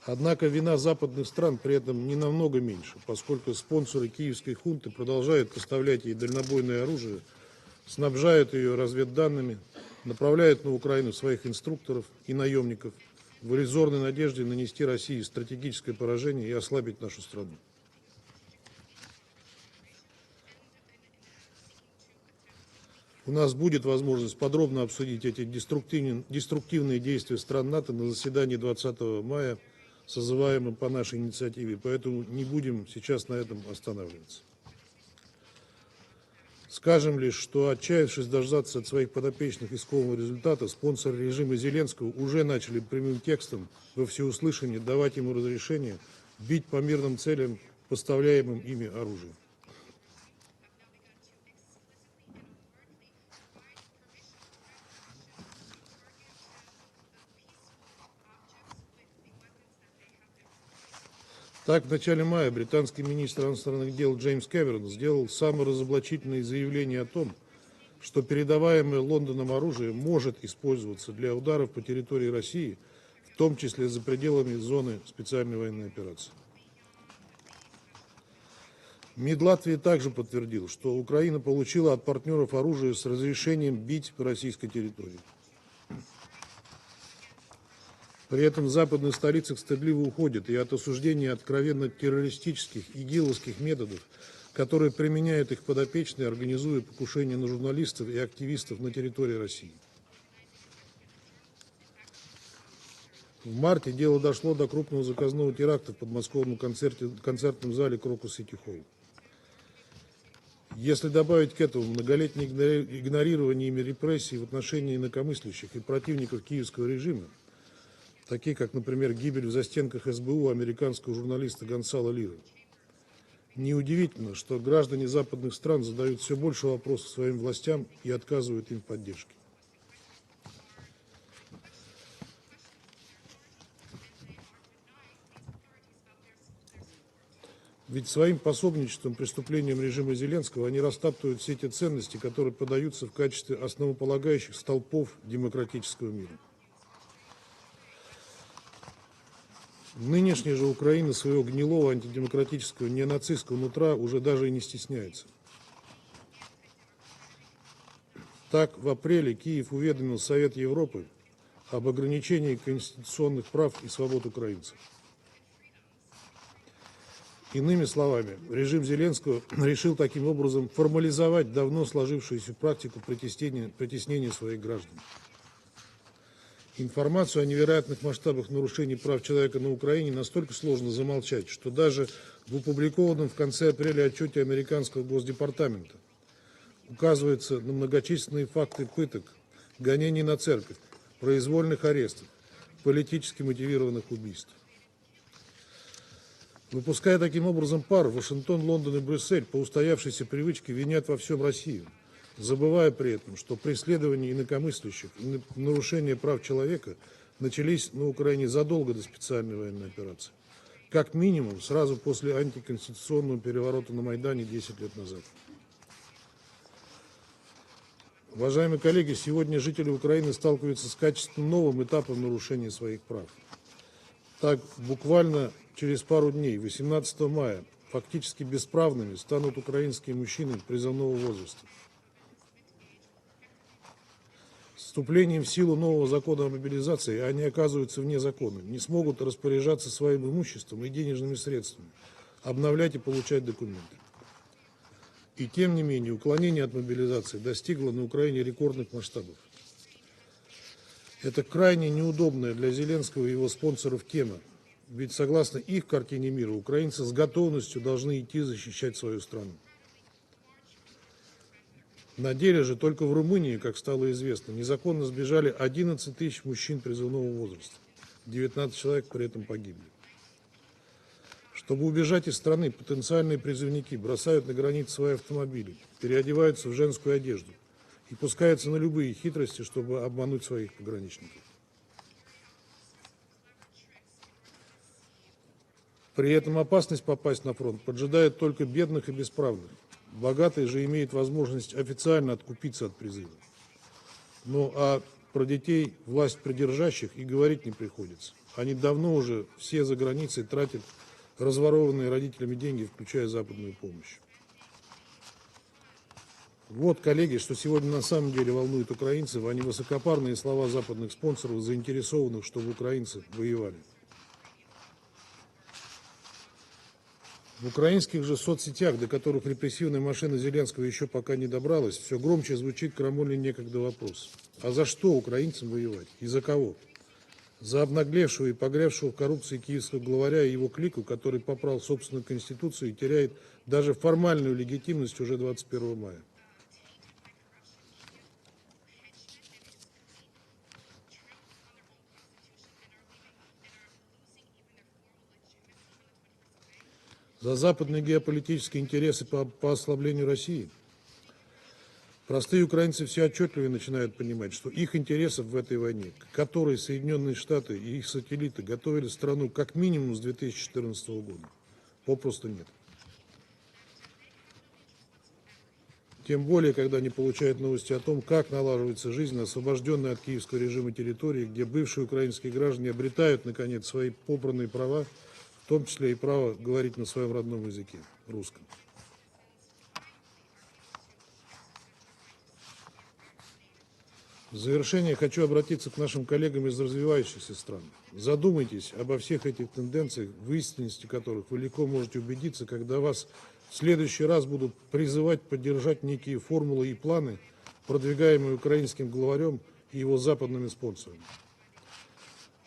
Однако вина западных стран при этом не намного меньше, поскольку спонсоры киевской хунты продолжают поставлять ей дальнобойное оружие, снабжают ее разведданными, направляют на Украину своих инструкторов и наемников в иллюзорной надежде нанести России стратегическое поражение и ослабить нашу страну. У нас будет возможность подробно обсудить эти деструктивные действия стран НАТО на заседании 20 мая, созываемом по нашей инициативе, поэтому не будем сейчас на этом останавливаться. Скажем лишь, что, отчаявшись дождаться от своих подопечных искового результата, спонсоры режима Зеленского уже начали прямым текстом во всеуслышание давать ему разрешение бить по мирным целям, поставляемым ими оружием. Так, в начале мая британский министр иностранных дел Джеймс Кэмерон сделал саморазоблачительное заявление о том, что передаваемое Лондоном оружие может использоваться для ударов по территории России, в том числе за пределами зоны специальной военной операции. МИД Латвии также подтвердил, что Украина получила от партнеров оружие с разрешением бить по российской территории. При этом в западных столицах стыдливо уходят и от осуждения откровенно террористических игиловских методов, которые применяют их подопечные, организуя покушения на журналистов и активистов на территории России. В марте дело дошло до крупного заказного теракта в подмосковном концертном зале Крокус Сити Холл. Если добавить к этому многолетнее игнорирование ими репрессий в отношении инакомыслящих и противников киевского режима, такие как, например, гибель в застенках СБУ американского журналиста Гонсало Лиры, неудивительно, что граждане западных стран задают все больше вопросов своим властям и отказывают им в поддержке. Ведь своим пособничеством преступлениям режима Зеленского они растаптывают все те ценности, которые подаются в качестве основополагающих столпов демократического мира. Нынешняя же Украина своего гнилого антидемократического неонацистского нутра уже даже и не стесняется. Так, в апреле Киев уведомил Совет Европы об ограничении конституционных прав и свобод украинцев. Иными словами, режим Зеленского решил таким образом формализовать давно сложившуюся практику притеснения своих граждан. Информацию о невероятных масштабах нарушений прав человека на Украине настолько сложно замолчать, что даже в опубликованном в конце апреля отчете американского Госдепартамента указывается на многочисленные факты пыток, гонений на церковь, произвольных арестов, политически мотивированных убийств. Выпуская таким образом пар, Вашингтон, Лондон и Брюссель по устоявшейся привычке винят во всем Россию, забывая при этом, что преследования инакомыслящих и нарушения прав человека начались на Украине задолго до специальной военной операции. Как минимум, сразу после антиконституционного переворота на Майдане 10 лет назад. Уважаемые коллеги, сегодня жители Украины сталкиваются с качественно новым этапом нарушения своих прав. Так, буквально через пару дней, 18 мая, фактически бесправными станут украинские мужчины призывного возраста. С вступлением в силу нового закона о мобилизации они оказываются вне закона, не смогут распоряжаться своим имуществом и денежными средствами, обновлять и получать документы. И тем не менее, уклонение от мобилизации достигло на Украине рекордных масштабов. Это крайне неудобная для Зеленского и его спонсоров тема, ведь согласно их картине мира, украинцы с готовностью должны идти защищать свою страну. На деле же только в Румынии, как стало известно, незаконно сбежали 11 тысяч мужчин призывного возраста. 19 человек при этом погибли. Чтобы убежать из страны, потенциальные призывники бросают на границе свои автомобили, переодеваются в женскую одежду и пускаются на любые хитрости, чтобы обмануть своих пограничников. При этом опасность попасть на фронт поджидает только бедных и бесправных. Богатые же имеют возможность официально откупиться от призыва. Ну а про детей власть придержащих и говорить не приходится. Они давно уже все за границей тратят разворованные родителями деньги, включая западную помощь. Вот, коллеги, что сегодня на самом деле волнует украинцев, а не высокопарные слова западных спонсоров, заинтересованных, чтобы украинцы воевали. В украинских же соцсетях, до которых репрессивная машина Зеленского еще пока не добралась, все громче звучит крамольный некогда вопрос. А за что украинцам воевать? И за кого? За обнаглевшего и погрязшего в коррупции киевского главаря и его клику, который попрал собственную конституцию и теряет даже формальную легитимность уже 21 мая. За западные геополитические интересы по ослаблению России. Простые украинцы все отчетливее начинают понимать, что их интересов в этой войне, к которой Соединенные Штаты и их сателлиты готовили страну как минимум с 2014 года, попросту нет. тем более, когда они получают новости о том, как налаживается жизнь на освобожденной от киевского режима территории, где бывшие украинские граждане обретают, наконец, свои попранные права, в том числе и право говорить на своем родном языке, русском. В завершение хочу обратиться к нашим коллегам из развивающихся стран. Задумайтесь обо всех этих тенденциях, в истинности которых вы легко можете убедиться, когда вас в следующий раз будут призывать поддержать некие формулы и планы, продвигаемые украинским главарем и его западными спонсорами.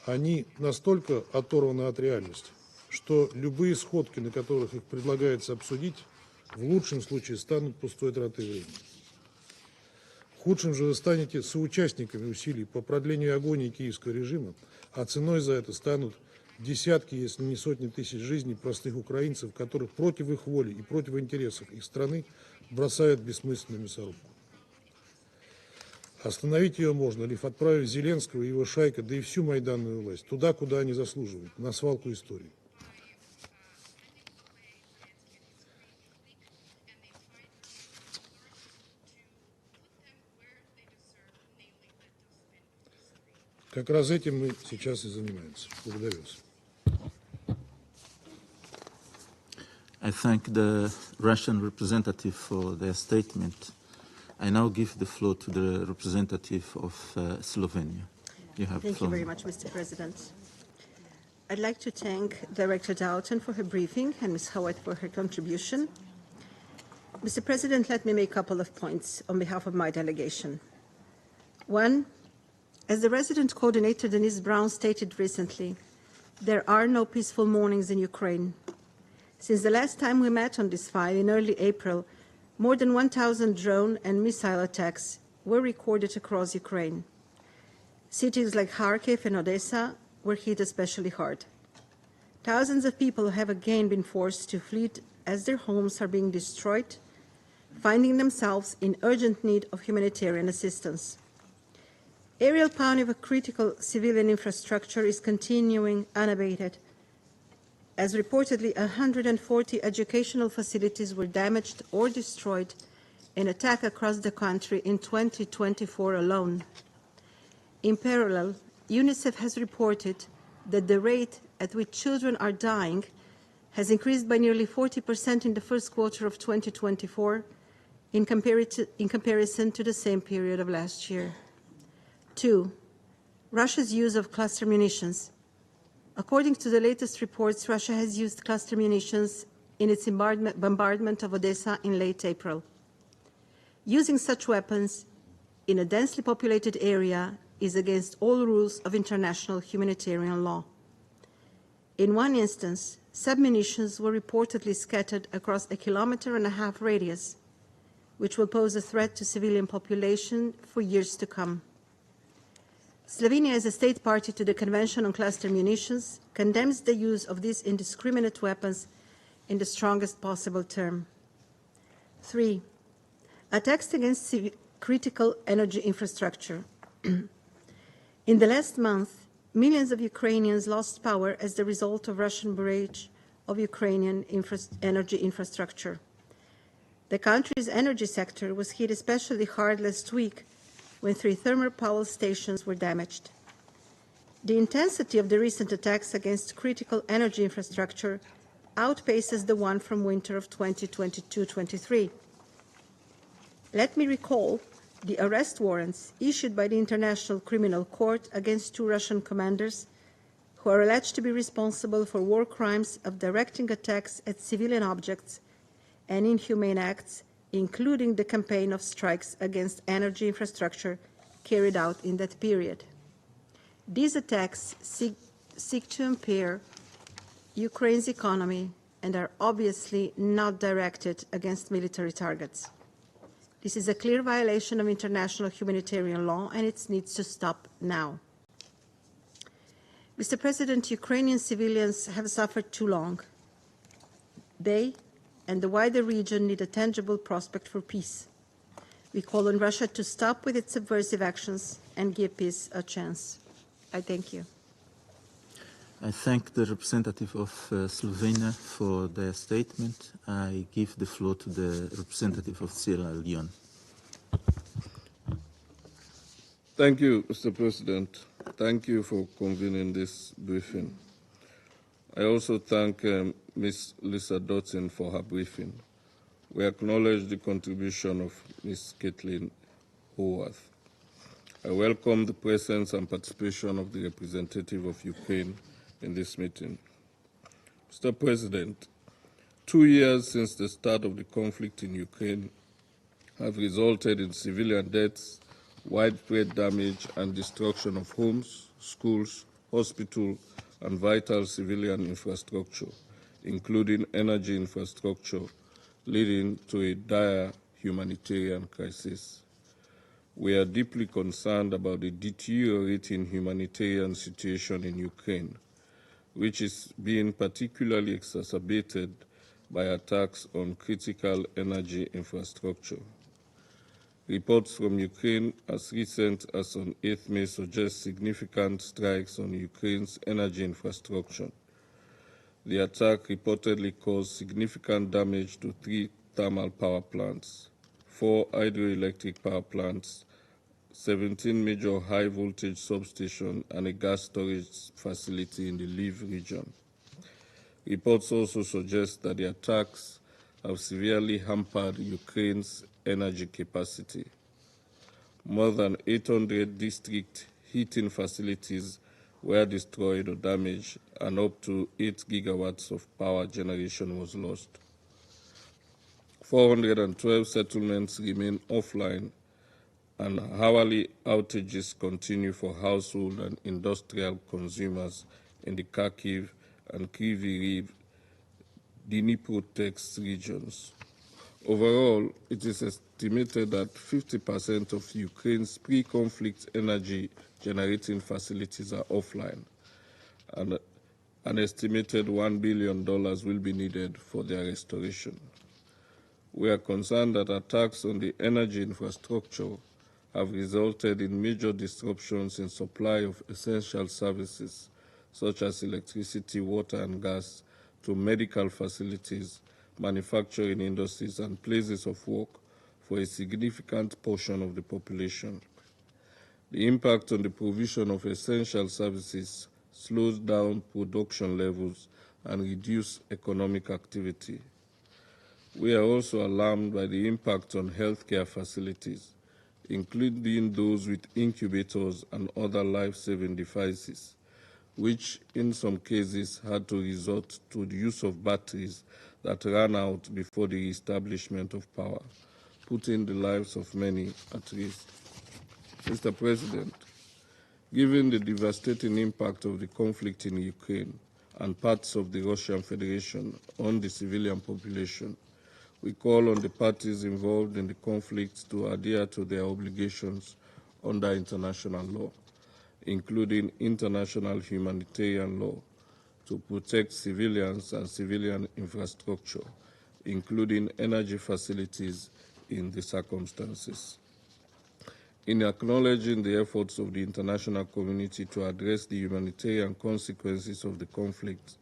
Они настолько оторваны от реальности, что любые сходки, на которых их предлагается обсудить, в лучшем случае станут пустой тратой времени. В худшем же вы станете соучастниками усилий по продлению агонии киевского режима, а ценой за это станут десятки, если не сотни тысяч жизней простых украинцев, которых против их воли и против интересов их страны бросают в бессмысленную мясорубку. Остановить ее можно, лишь отправив Зеленского и его шайка, да и всю майданную власть, туда, куда они заслуживают, на свалку истории. Как раз этим мы сейчас и занимаемся. Благодарю вас.
I thank the Russian representative for their statement. I now give the floor to the representative of Slovenia. You have
Thank you very much, Mr. President. I'd like to thank Director Dalton for her briefing and Ms. Howard for her contribution. Mr. President, let me make a couple of points on behalf of my delegation. One, as the resident coordinator Denise Brown stated recently, there are no peaceful mornings in Ukraine. Since the last time we met on this file in early April, more than 1,000 drone and missile attacks were recorded across Ukraine. Cities like Kharkiv and Odessa were hit especially hard. Thousands of people have again been forced to flee as their homes are being destroyed, finding themselves in urgent need of humanitarian assistance. Aerial pounding of critical civilian infrastructure is continuing unabated, as reportedly 140 educational facilities were damaged or destroyed in attack across the country in 2024 alone. In parallel, UNICEF has reported that the rate at which children are dying has increased by nearly 40% in the first quarter of 2024 in comparison to the same period of last year. 2. Russia's use of cluster munitions. According to the latest reports, Russia has used cluster munitions in its bombardment of Odessa in late April. Using such weapons in a densely populated area is against all rules of international humanitarian law. In one instance, submunitions were reportedly scattered across a 1.5 km radius, which will pose a threat to civilian population for years to come. Slovenia, as a state party to the Convention on Cluster Munitions, condemns the use of these indiscriminate weapons in the strongest possible term. 3. Attacks against critical energy infrastructure. In the last month, millions of Ukrainians lost power as the result of Russian barrage of Ukrainian energy infrastructure. The country's energy sector was hit especially hard last week when 3 thermal power stations were damaged. The intensity of the recent attacks against critical energy infrastructure outpaces the one from winter of 2022-23. Let me recall the arrest warrants issued by the International Criminal Court against 2 Russian commanders who are alleged to be responsible for war crimes of directing attacks at civilian objects and inhumane acts, including the campaign of strikes against energy infrastructure carried out in that period. These attacks seek to impair Ukraine's economy and are obviously not directed against military targets. This is a clear violation of international humanitarian law, and it needs to stop now. Mr. President, Ukrainian civilians have suffered too long. They and the wider region need a tangible prospect for peace. We call on Russia to stop with its subversive actions and give peace a chance. I thank you.
I thank the representative of Slovenia for their statement. I give the floor to the representative of Sierra Leone.
Thank you, Mr. President. Thank you for convening this briefing. I also thank Ms. Lisa Dotson for her briefing. We acknowledge the contribution of Ms. Caitlin Howarth. I welcome the presence and participation of the representative of Ukraine in this meeting. Mr. President, 2 years since the start of the conflict in Ukraine have resulted in civilian deaths, widespread damage and destruction of homes, schools, hospitals, and vital civilian infrastructure, including energy infrastructure, leading to a dire humanitarian crisis. We are deeply concerned about the deteriorating humanitarian situation in Ukraine, which is being particularly exacerbated by attacks on critical energy infrastructure. Reports from Ukraine as recent as on 8 May suggest significant strikes on Ukraine's energy infrastructure. The attack reportedly caused significant damage to 3 thermal power plants, 4 hydroelectric power plants, 17 major high-voltage substations, and a gas storage facility in the Lviv region. Reports also suggest that the attacks have severely hampered Ukraine's energy capacity. More than 800 district heating facilities were destroyed or damaged, and up to 8 gigawatts of power generation was lost. 412 settlements remain offline, and hourly outages continue for household and industrial consumers in the Kharkiv and Kryvyi Rih Dnipropetrovsk regions. Overall, it is estimated that 50% of Ukraine's pre-conflict energy generating facilities are offline, and an estimated $1 billion will be needed for their restoration. We are concerned that attacks on the energy infrastructure have resulted in major disruptions in supply of essential services such as electricity, water, and gas to medical facilities, manufacturing industries, and places of work for a significant portion of the population. The impact on the provision of essential services slows down production levels and reduces economic activity. We are also alarmed by the impact on healthcare facilities, including those with incubators and other life-saving devices, which in some cases had to resort to the use of batteries that ran out before the establishment of power, putting the lives of many at risk. Mr. President, given the devastating impact of the conflict in Ukraine and parts of the Russian Federation on the civilian population, we call on the parties involved in the conflict to adhere to their obligations under international law, including international humanitarian law, to protect civilians and civilian infrastructure, including energy facilities in the circumstances. In acknowledging the efforts of the international community to address the humanitarian consequences of the conflict,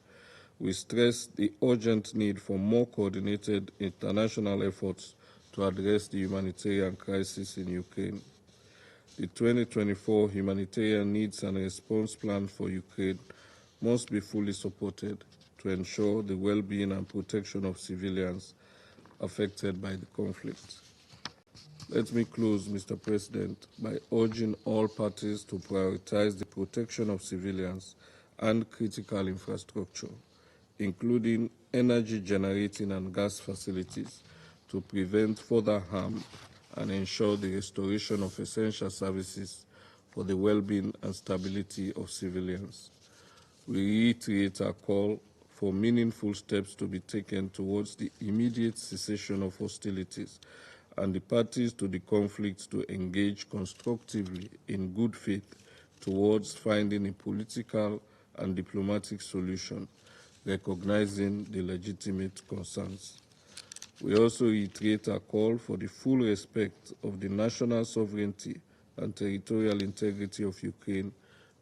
we stress the urgent need for more coordinated international efforts to address the humanitarian crisis in Ukraine. The 2024 Humanitarian Needs and Response Plan for Ukraine must be fully supported to ensure the well-being and protection of civilians affected by the conflict. Let me close, Mr. President, by urging all parties to prioritize the protection of civilians and critical infrastructure, including energy generating and gas facilities, to prevent further harm and ensure the restoration of essential services for the well-being and stability of civilians. We reiterate our call for meaningful steps to be taken towards the immediate cessation of hostilities and the parties to the conflict to engage constructively in good faith towards finding a political and diplomatic solution, recognizing the legitimate concerns. We also reiterate our call for the full respect of the national sovereignty and territorial integrity of Ukraine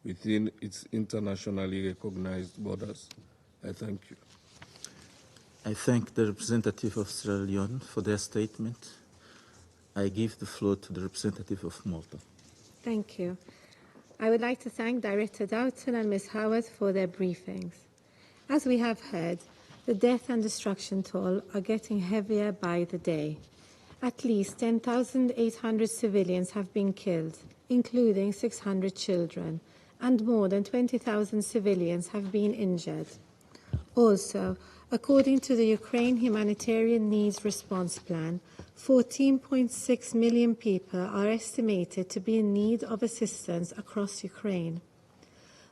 within its internationally recognized borders. I thank you.
I thank the representative of Sierra Leone for their statement. I give the floor to the representative of Malta.
Thank you. I would like to thank Director Doughton and Ms. Howard for their briefings. As we have heard, the death and destruction toll are getting heavier by the day. At least 10,800 civilians have been killed, including 600 children, and more than 20,000 civilians have been injured. Also, according to the Ukraine Humanitarian Needs Response Plan, 14.6 million people are estimated to be in need of assistance across Ukraine.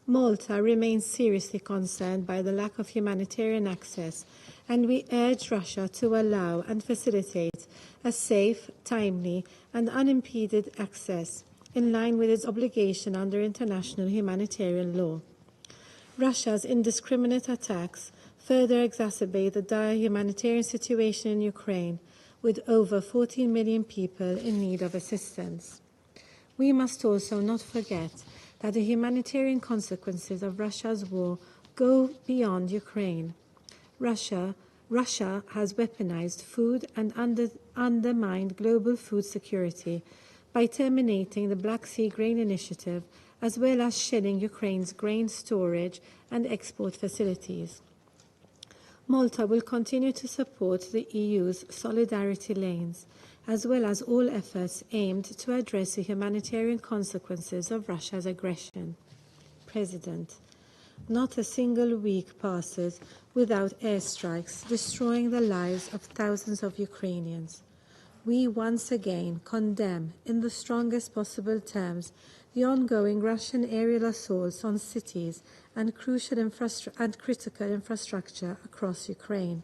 Malta remains seriously concerned by the lack of humanitarian access, and we urge Russia to allow and facilitate a safe, timely, and unimpeded access in line with its obligation under international humanitarian law. Russia's indiscriminate attacks further exacerbate the dire humanitarian situation in Ukraine, with over 14 million people in need of assistance. We must also not forget that the humanitarian consequences of Russia's war go beyond Ukraine. Russia has weaponized food and undermined global food security by terminating the Black Sea Grain Initiative, as well as shelling Ukraine's grain storage and export facilities. Malta will continue to support the EU's solidarity lanes, as well as all efforts aimed to address the humanitarian consequences of Russia's aggression. President, not a single week passes without airstrikes destroying the lives of thousands of Ukrainians. We once again condemn, in the strongest possible terms, the ongoing Russian aerial assaults on cities and critical infrastructure across Ukraine.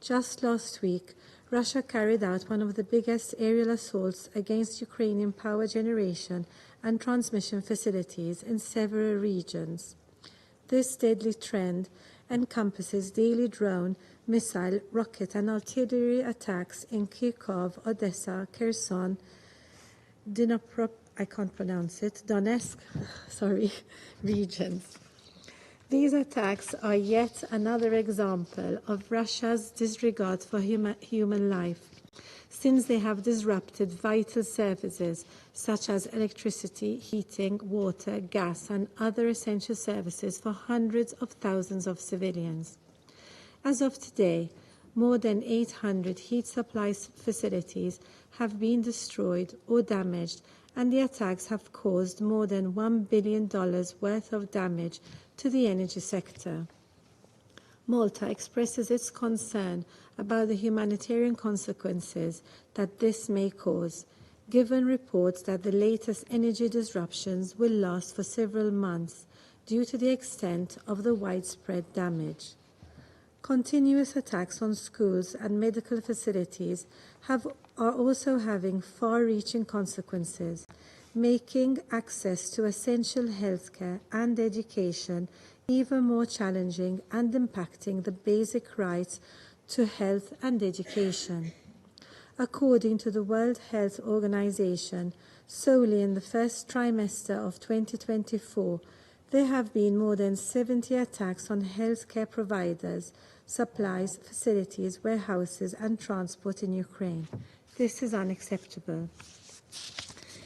Just last week, Russia carried out one of the biggest aerial assaults against Ukrainian power generation and transmission facilities in several regions. This deadly trend encompasses daily drone, missile, rocket, and artillery attacks in Kharkov, Odessa, Kherson, Donetsk, regions. These attacks are yet another example of Russia's disregard for human life, since they have disrupted vital services such as electricity, heating, water, gas, and other essential services for hundreds of thousands of civilians. As of today, more than 800 heat supply facilities have been destroyed or damaged, and the attacks have caused more than $1 billion worth of damage to the energy sector. Malta expresses its concern about the humanitarian consequences that this may cause, given reports that the latest energy disruptions will last for several months due to the extent of the widespread damage. Continuous attacks on schools and medical facilities are also having far-reaching consequences, making access to essential healthcare and education even more challenging and impacting the basic rights to health and education. According to the World Health Organization, solely in the first trimester of 2024, there have been more than 70 attacks on healthcare providers, supplies, facilities, warehouses, and transport in Ukraine. This is unacceptable.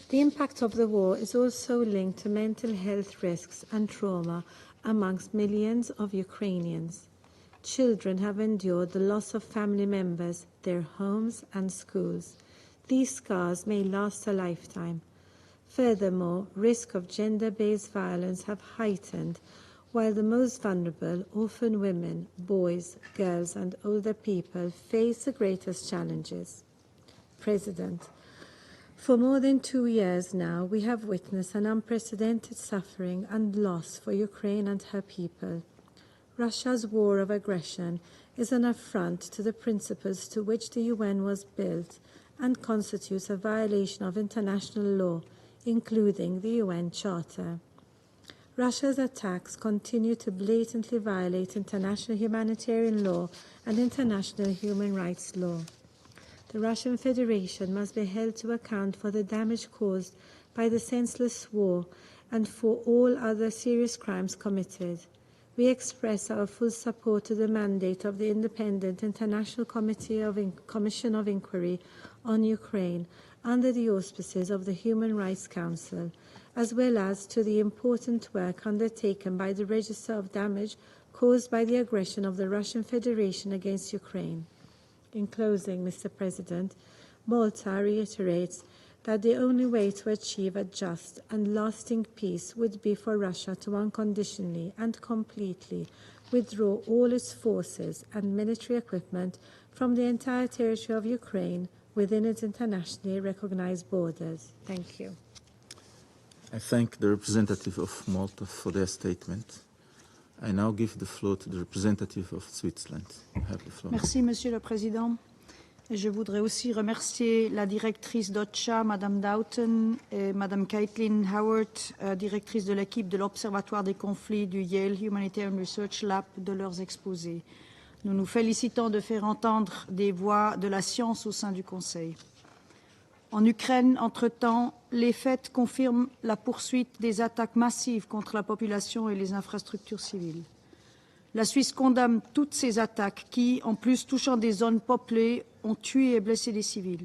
The impact of the war is also linked to mental health risks and trauma amongst millions of Ukrainians. Children have endured the loss of family members, their homes, and schools. These scars may last a lifetime. Furthermore, risk of gender-based violence have heightened, while the most vulnerable, often women, boys, girls, and older people, face the greatest challenges. President, for more than 2 years now, we have witnessed an unprecedented suffering and loss for Ukraine and her people. Russia's war of aggression is an affront to the principles to which the UN was built and constitutes a violation of international law, including the UN Charter. Russia's attacks continue to blatantly violate international humanitarian law and international human rights law. The Russian Federation must be held to account for the damage caused by the senseless war and for all other serious crimes committed. We express our full support to the mandate of the Independent International Commission of Inquiry on Ukraine under the auspices of the Human Rights Council, as well as to the important work undertaken by the Register of Damage caused by the aggression of the Russian Federation against Ukraine. In closing, Mr. President, Malta reiterates that the only way to achieve a just and lasting peace would be for Russia to unconditionally and completely withdraw all its forces and military equipment from the entire territory of Ukraine within its internationally recognized borders. Thank you.
I thank the representative of Malta for their statement. I now give the floor to the representative of Switzerland. You have the floor.
Merci, Monsieur le Président. Je voudrais aussi remercier la directrice d'OCHA, Madame Doughton, et Madame Caitlin Howard, directrice de l'équipe de l'Observatoire des conflits du Yale Humanitarian Research Lab, de leurs exposés. Nous nous félicitons de faire entendre des voix de la science au sein du Conseil. En Ukraine, entre-temps, les faits confirment la poursuite des attaques massives contre la population et les infrastructures civiles. La Suisse condamne toutes ces attaques qui, en plus touchant des zones peuplées, ont tué et blessé des civils.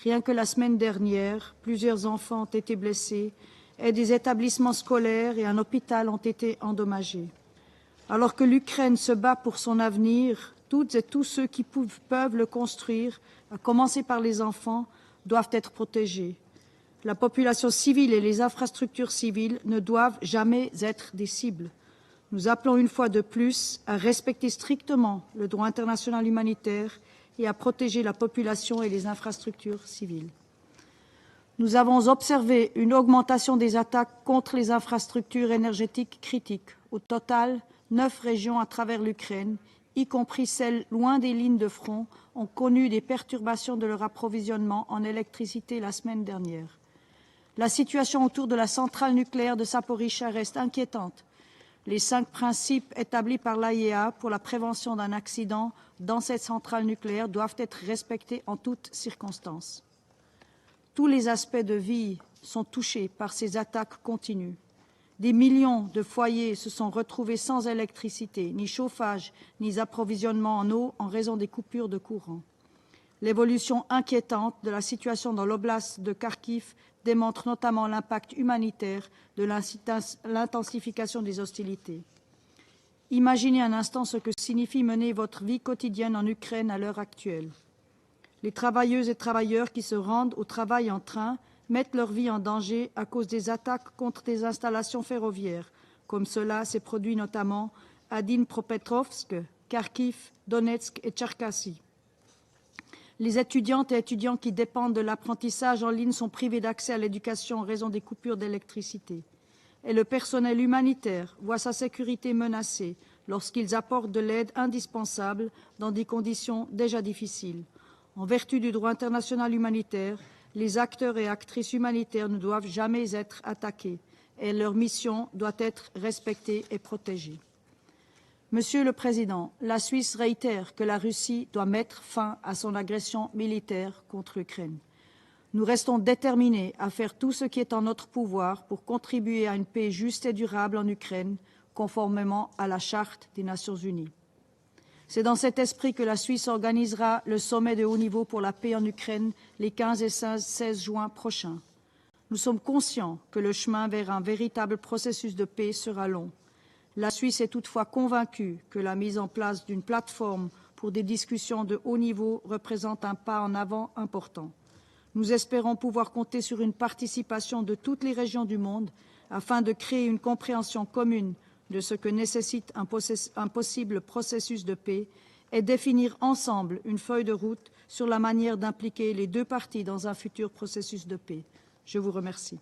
Rien que la semaine dernière, plusieurs enfants ont été blessés et des établissements scolaires et un hôpital ont été endommagés. Alors que l'Ukraine se bat pour son avenir, toutes et tous ceux qui peuvent le construire, à commencer par les enfants, doivent être protégés. La population civile et les infrastructures civiles ne doivent jamais être des cibles. Nous appelons une fois de plus à respecter strictement le droit international humanitaire et à protéger la population et les infrastructures civiles. Nous avons observé une augmentation des attaques contre les infrastructures énergétiques critiques. Au total, 9 régions à travers l'Ukraine, y compris celles loin des lignes de front, ont connu des perturbations de leur approvisionnement en électricité la semaine dernière. La situation autour de la centrale nucléaire de Zaporizhzhia reste inquiétante. Les 5 principes établis par l'AIEA pour la prévention d'un accident dans cette centrale nucléaire doivent être respectés en toutes circonstances. Tous les aspects de vie sont touchés par ces attaques continues. Des millions de foyers se sont retrouvés sans électricité, ni chauffage, ni approvisionnement en eau en raison des coupures de courant. L'évolution inquiétante de la situation dans l'oblast de Kharkiv démontre notamment l'impact humanitaire de l'intensification des hostilités. Imaginez un instant ce que signifie mener votre vie quotidienne en Ukraine à l'heure actuelle. Les travailleuses et travailleurs qui se rendent au travail en train mettent leur vie en danger à cause des attaques contre des installations ferroviaires, comme cela s'est produit notamment à Dnipropetrovsk, Kharkiv, Donetsk et Tcherkassy. Les étudiantes et étudiants qui dépendent de l'apprentissage en ligne sont privés d'accès à l'éducation en raison des coupures d'électricité. Et le personnel humanitaire voit sa sécurité menacée lorsqu'ils apportent de l'aide indispensable dans des conditions déjà difficiles. En vertu du droit international humanitaire, les acteurs et actrices humanitaires ne doivent jamais être attaqués et leur mission doit être respectée et protégée. Monsieur le Président, la Suisse réitère que la Russie doit mettre fin à son agression militaire contre l'Ukraine. Nous restons déterminés à faire tout ce qui est en notre pouvoir pour contribuer à une paix juste et durable en Ukraine, conformément à la Charte des Nations Unies. C'est dans cet esprit que la Suisse organisera le sommet de haut niveau pour la paix en Ukraine les 15 et 16 juin prochains. Nous sommes conscients que le chemin vers un véritable processus de paix sera long. La Suisse est toutefois convaincue que la mise en place d'une plateforme pour des discussions de haut niveau représente un pas en avant important. Nous espérons pouvoir compter sur une participation de toutes les régions du monde afin de créer une compréhension commune de ce que nécessite un possible processus de paix et définir ensemble une feuille de route sur la manière d'impliquer les 2 parties dans un futur processus de paix. Je vous remercie.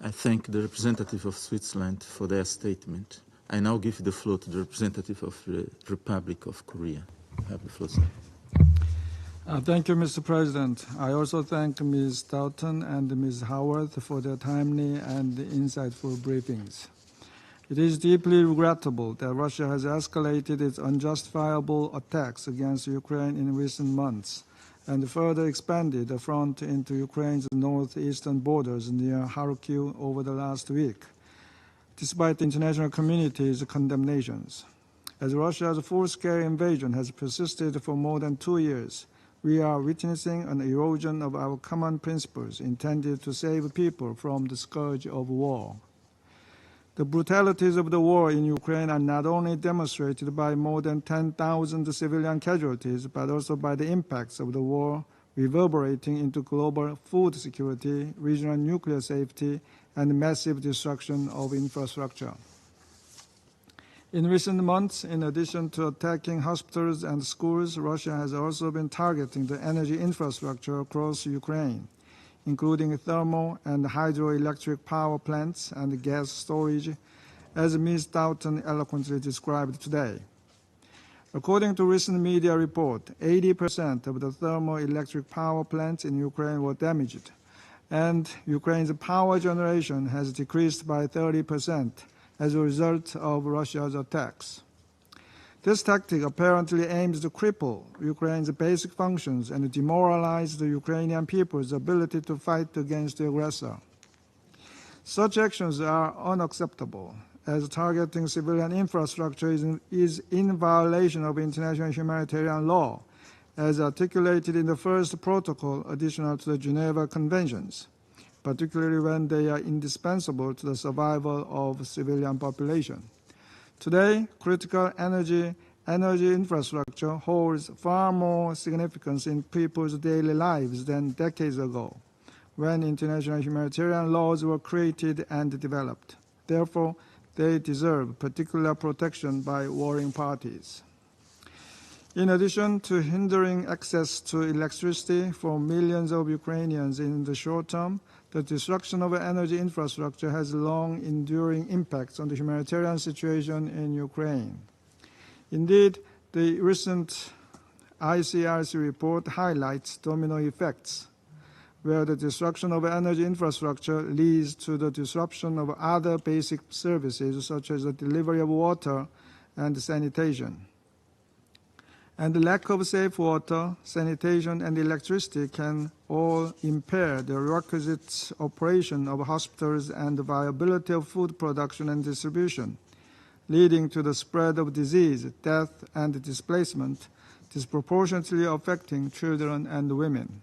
I thank the representative of Switzerland for their statement. I now give the floor to the representative of the Republic of Korea. You have the floor, sir.
Thank you, Mr. President. I also thank Ms. Doughton and Ms. Howard for their timely and insightful briefings. It is deeply regrettable that Russia has escalated its unjustifiable attacks against Ukraine in recent months, and further expanded the front into Ukraine's northeastern borders near Kharkiv over the last week, despite the international community's condemnations. As Russia's full-scale invasion has persisted for more than 2 years, we are witnessing an erosion of our common principles intended to save people from the scourge of war. The brutalities of the war in Ukraine are not only demonstrated by more than 10,000 civilian casualties, but also by the impacts of the war reverberating into global food security, regional nuclear safety, and massive destruction of infrastructure. In recent months, in addition to attacking hospitals and schools, Russia has also been targeting the energy infrastructure across Ukraine, including thermal and hydroelectric power plants and gas storage, as Ms. Doughton eloquently described today. According to recent media report, 80% of the thermoelectric power plants in Ukraine were damaged, and Ukraine's power generation has decreased by 30% as a result of Russia's attacks. This tactic apparently aims to cripple Ukraine's basic functions and demoralize the Ukrainian people's ability to fight against the aggressor. Such actions are unacceptable, as targeting civilian infrastructure is in violation of international humanitarian law, as articulated in the first protocol additional to the Geneva Conventions, particularly when they are indispensable to the survival of civilian population. Today, critical energy infrastructure holds far more significance in people's daily lives than decades ago, when international humanitarian laws were created and developed. Therefore, they deserve particular protection by warring parties. In addition to hindering access to electricity for millions of Ukrainians in the short term, the destruction of energy infrastructure has long-enduring impacts on the humanitarian situation in Ukraine. Indeed, the recent ICRC report highlights domino effects, where the destruction of energy infrastructure leads to the disruption of other basic services such as the delivery of water and sanitation. And the lack of safe water, sanitation, and electricity can all impair the requisite operation of hospitals and the viability of food production and distribution, leading to the spread of disease, death, and displacement, disproportionately affecting children and women.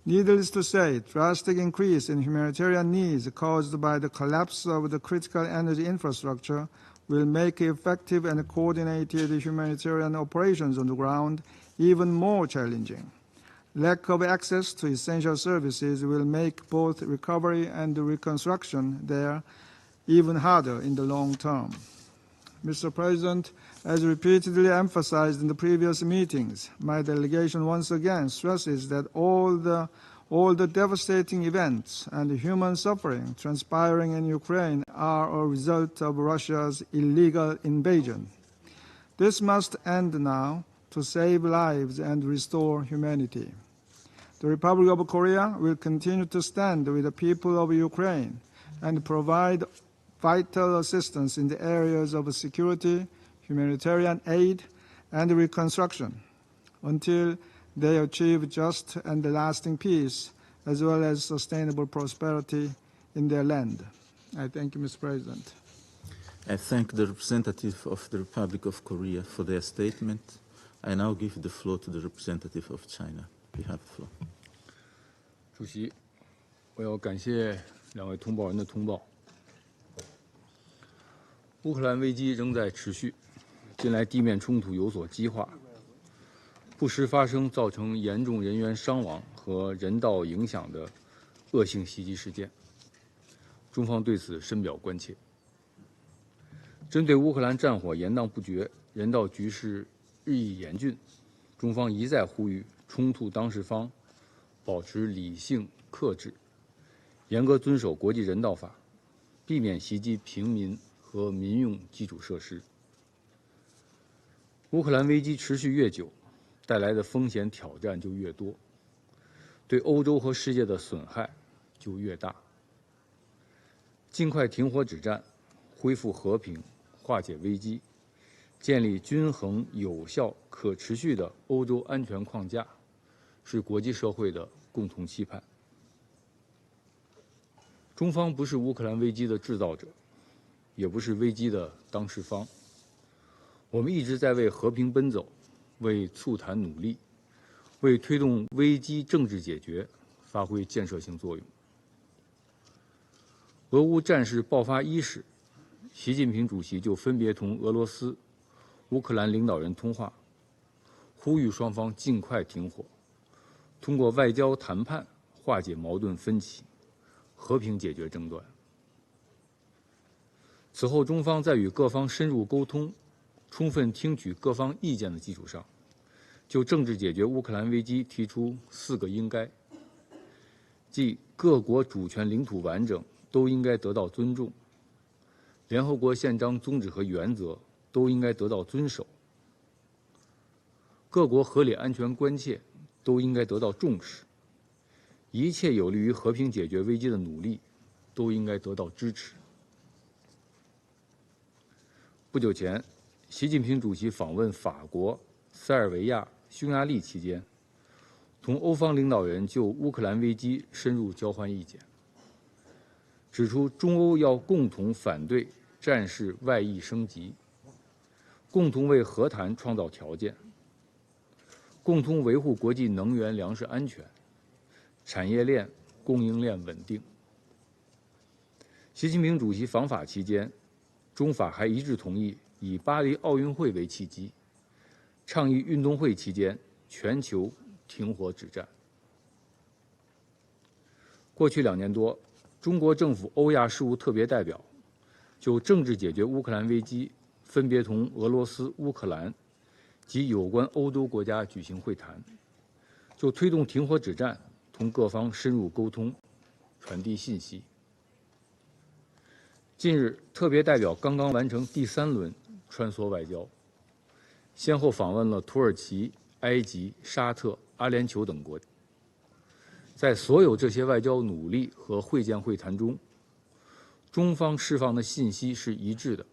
Needless to say, drastic increase in humanitarian needs caused by the collapse of the critical energy infrastructure will make effective and coordinated humanitarian operations on the ground even more challenging. Lack of access to essential services will make both recovery and reconstruction there even harder in the long term. Mr. President, as repeatedly emphasized in the previous meetings, my delegation once again stresses that all the devastating events and human suffering transpiring in Ukraine are a result of Russia's illegal invasion. This must end now to save lives and restore humanity. The Republic of Korea will continue to stand with the people of Ukraine and provide vital assistance in the areas of security, humanitarian aid, and reconstruction until they achieve just and lasting peace as well as sustainable prosperity in their land. I thank you, Mr. President.
I thank the representative of the Republic of Korea for their statement. I now give the floor to the representative of China. You have the floor.
主席，我要感谢两位同胞人的通报。乌克兰危机仍在持续，近来地面冲突有所激化，不时发生造成严重人员伤亡和人道影响的恶性袭击事件，中方对此深表关切。针对乌克兰战火延宕不绝，人道局势日益严峻，中方一再呼吁冲突当事方保持理性克制，严格遵守国际人道法，避免袭击平民和民用基础设施。乌克兰危机持续越久，带来的风险挑战就越多，对欧洲和世界的损害就越大。尽快停火止战，恢复和平，化解危机，建立均衡、有效、可持续的欧洲安全框架，是国际社会的共同期盼。中方不是乌克兰危机的制造者，也不是危机的当事方。我们一直在为和平奔走，为促谈努力，为推动危机政治解决发挥建设性作用。俄乌战事爆发伊始，习近平主席就分别同俄罗斯、乌克兰领导人通话，呼吁双方尽快停火，通过外交谈判化解矛盾分歧，和平解决争端。此后，中方在与各方深入沟通、充分听取各方意见的基础上，就政治解决乌克兰危机提出4个应该，即各国主权领土完整都应该得到尊重，联合国宪章宗旨和原则都应该得到遵守，各国合理安全关切都应该得到重视，一切有利于和平解决危机的努力都应该得到支持。不久前，习近平主席访问法国、塞尔维亚、匈牙利期间，同欧方领导人就乌克兰危机深入交换意见，指出中欧要共同反对战事外溢升级，共同为和谈创造条件，共同维护国际能源粮食安全、产业链、供应链稳定。习近平主席访法期间，中法还一致同意以巴黎奥运会为契机，倡议运动会期间全球停火止战。过去2年多，中国政府欧亚事务特别代表就政治解决乌克兰危机，分别同俄罗斯、乌克兰及有关欧洲国家举行会谈，就推动停火止战同各方深入沟通，传递信息。近日，特别代表刚刚完成第3轮穿梭外交，先后访问了土耳其、埃及、沙特、阿联酋等国。在所有这些外交努力和会见会谈中，中方释放的信息是一致的，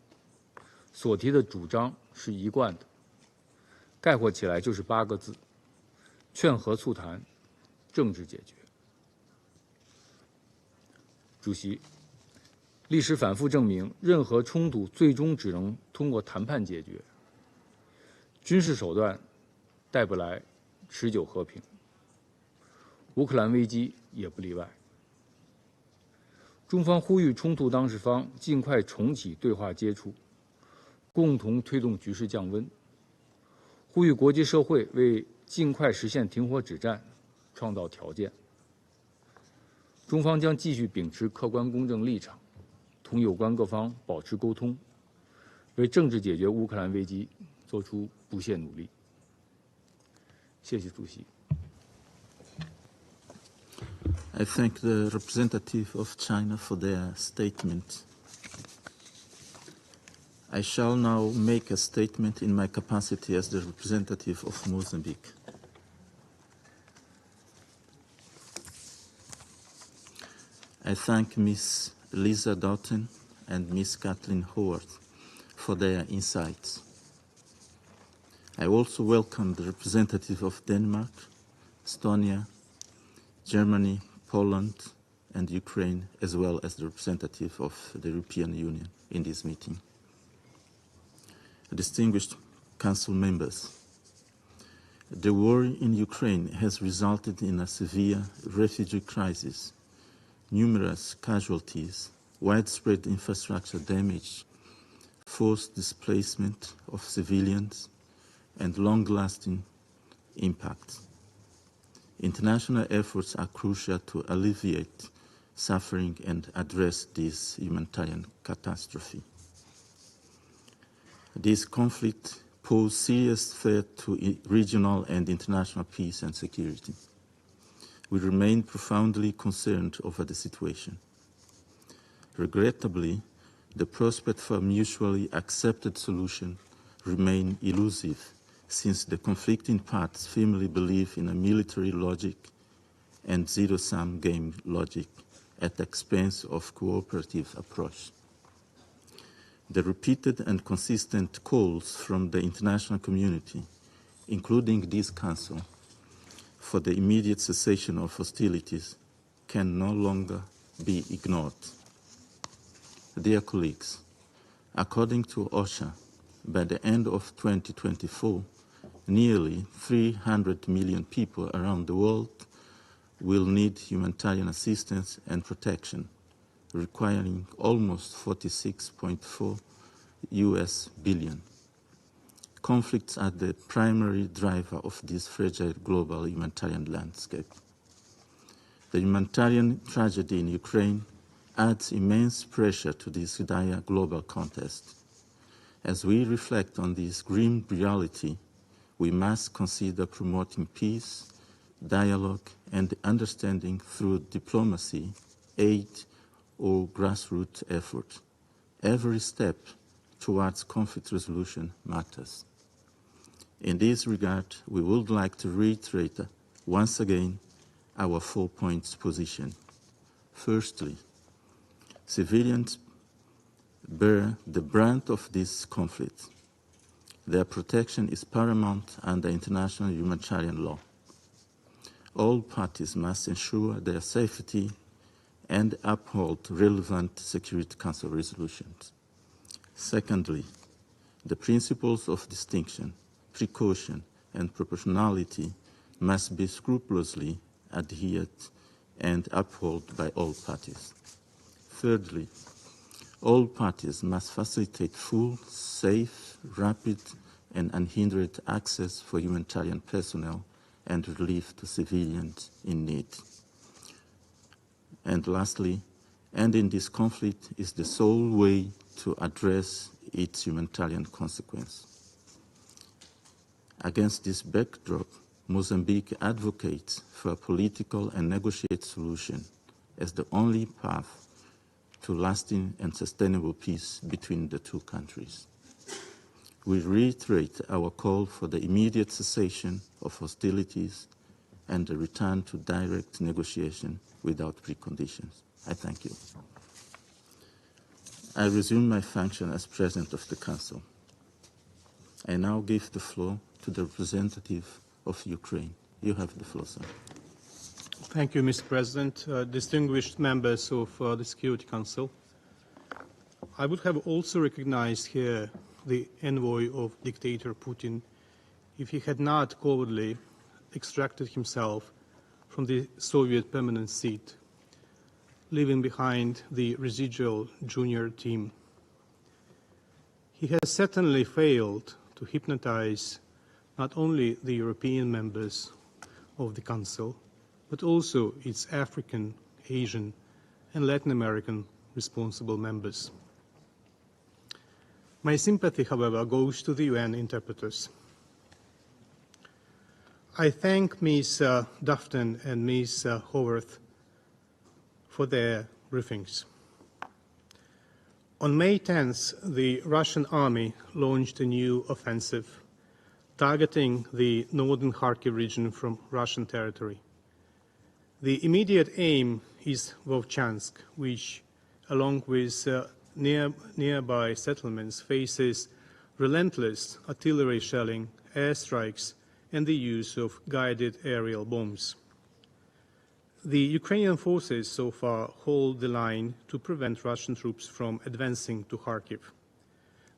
所提的主张是一贯的，概括起来就是8个字：劝和促谈，政治解决。主席，历史反复证明，任何冲突最终只能通过谈判解决，军事手段带不来持久和平。乌克兰危机也不例外。中方呼吁冲突当事方尽快重启对话接触，共同推动局势降温，呼吁国际社会为尽快实现停火止战创造条件。中方将继续秉持客观公正立场，同有关各方保持沟通，为政治解决乌克兰危机做出不懈努力。谢谢主席。
I thank the representative of China for their statement. I shall now make a statement in my capacity as the representative of Mozambique. I thank Ms. Lisa Doughton and Ms. Kathleen Howard for their insights. I also welcome the representative of Denmark, Estonia, Germany, Poland, and Ukraine, as well as the representative of the European Union in this meeting. Distinguished Council members, the war in Ukraine has resulted in a severe refugee crisis, numerous casualties, widespread infrastructure damage, forced displacement of civilians, and long-lasting impact. International efforts are crucial to alleviate suffering and address this humanitarian catastrophe. This conflict poses serious threat to regional and international peace and security. We remain profoundly concerned over the situation. Regrettably, the prospect for a mutually accepted solution remain elusive, since the conflicting parties firmly believe in a military logic and zero-sum game logic at the expense of cooperative approach. The repeated and consistent calls from the international community, including this Council, for the immediate cessation of hostilities can no longer be ignored. Dear colleagues, according to OSHA, by the end of 2024, nearly 300 million people around the world will need humanitarian assistance and protection, requiring almost 46.4 US billion. Conflicts are the primary driver of this fragile global humanitarian landscape. The humanitarian tragedy in Ukraine adds immense pressure to this dire global context. As we reflect on this grim reality, we must consider promoting peace, dialogue, and understanding through diplomacy, aid, or grassroots effort. Every step towards conflict resolution matters. In this regard, we would like to reiterate once again our 4 points position. Firstly, civilians bear the brunt of this conflict. Their protection is paramount under international humanitarian law. All parties must ensure their safety and uphold relevant Security Council resolutions. Secondly, the principles of distinction, precaution, and proportionality must be scrupulously adhered and upheld by all parties. Thirdly, all parties must facilitate full, safe, rapid, and unhindered access for humanitarian personnel and relief to civilians in need. And lastly, ending this conflict is the sole way to address its humanitarian consequence. Against this backdrop, Mozambique advocates for a political and negotiated solution as the only path to lasting and sustainable peace between the two countries. We reiterate our call for the immediate cessation of hostilities and the return to direct negotiation without preconditions. I thank you. I resume my function as President of the Council. I now give the floor to the representative of Ukraine. You have the floor, sir.
Thank you, Mr. President. Distinguished members of the Security Council, I would have also recognized here the envoy of dictator Putin if he had not covertly extracted himself from the Soviet permanent seat, leaving behind the residual junior team. He has certainly failed to hypnotize not only the European members of the Council, but also its African, Asian, and Latin American responsible members. My sympathy, however, goes to the UN interpreters. I thank Ms. Dufton and Ms. Howarth for their briefings. On May 10th, the Russian army launched a new offensive targeting the northern Kharkiv region from Russian territory. The immediate aim is Vovchansk, which, along with nearby settlements, faces relentless artillery shelling, airstrikes, and the use of guided aerial bombs. The Ukrainian forces so far hold the line to prevent Russian troops from advancing to Kharkiv,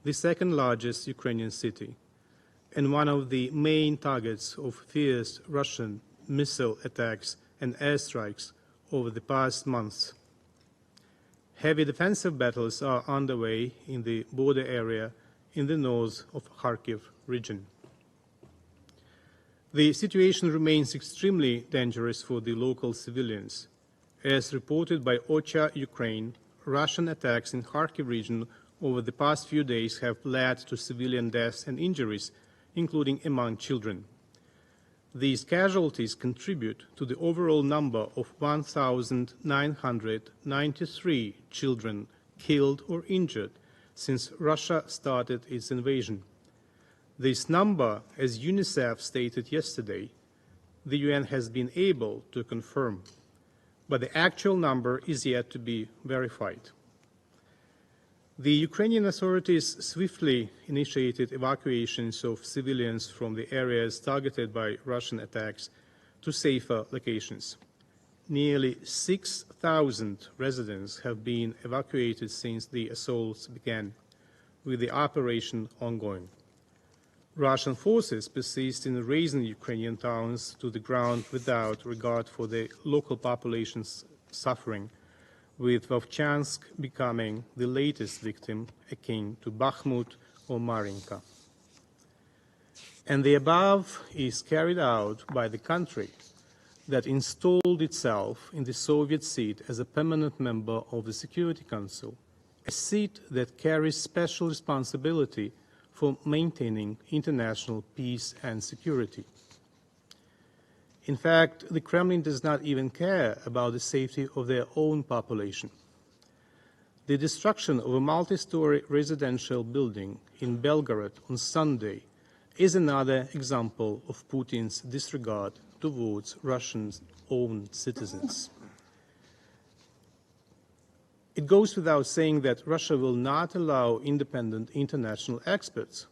the second largest Ukrainian city, and one of the main targets of fierce Russian missile attacks and airstrikes over the past months. Heavy defensive battles are underway in the border area in the north of Kharkiv region. The situation remains extremely dangerous for the local civilians. As reported by OCHA Ukraine, Russian attacks in Kharkiv region over the past few days have led to civilian deaths and injuries, including among children. These casualties contribute to the overall number of 1,993 children killed or injured since Russia started its invasion. This number, as UNICEF stated yesterday, the UN has been able to confirm, but the actual number is yet to be verified. The Ukrainian authorities swiftly initiated evacuations of civilians from the areas targeted by Russian attacks to safer locations. Nearly 6,000 residents have been evacuated since the assaults began, with the operation ongoing. Russian forces persist in razing Ukrainian towns to the ground without regard for the local population's suffering, with Vovchansk becoming the latest victim, akin to Bakhmut or Marinka. And the above is carried out by the country that installed itself in the Soviet seat as a permanent member of the Security Council, a seat that carries special responsibility for maintaining international peace and security. In fact, the Kremlin does not even care about the safety of their own population. The destruction of a multi-story residential building in Belgorod on Sunday is another example of Putin's disregard towards Russia's own citizens. It goes without saying that Russia will not allow independent international experts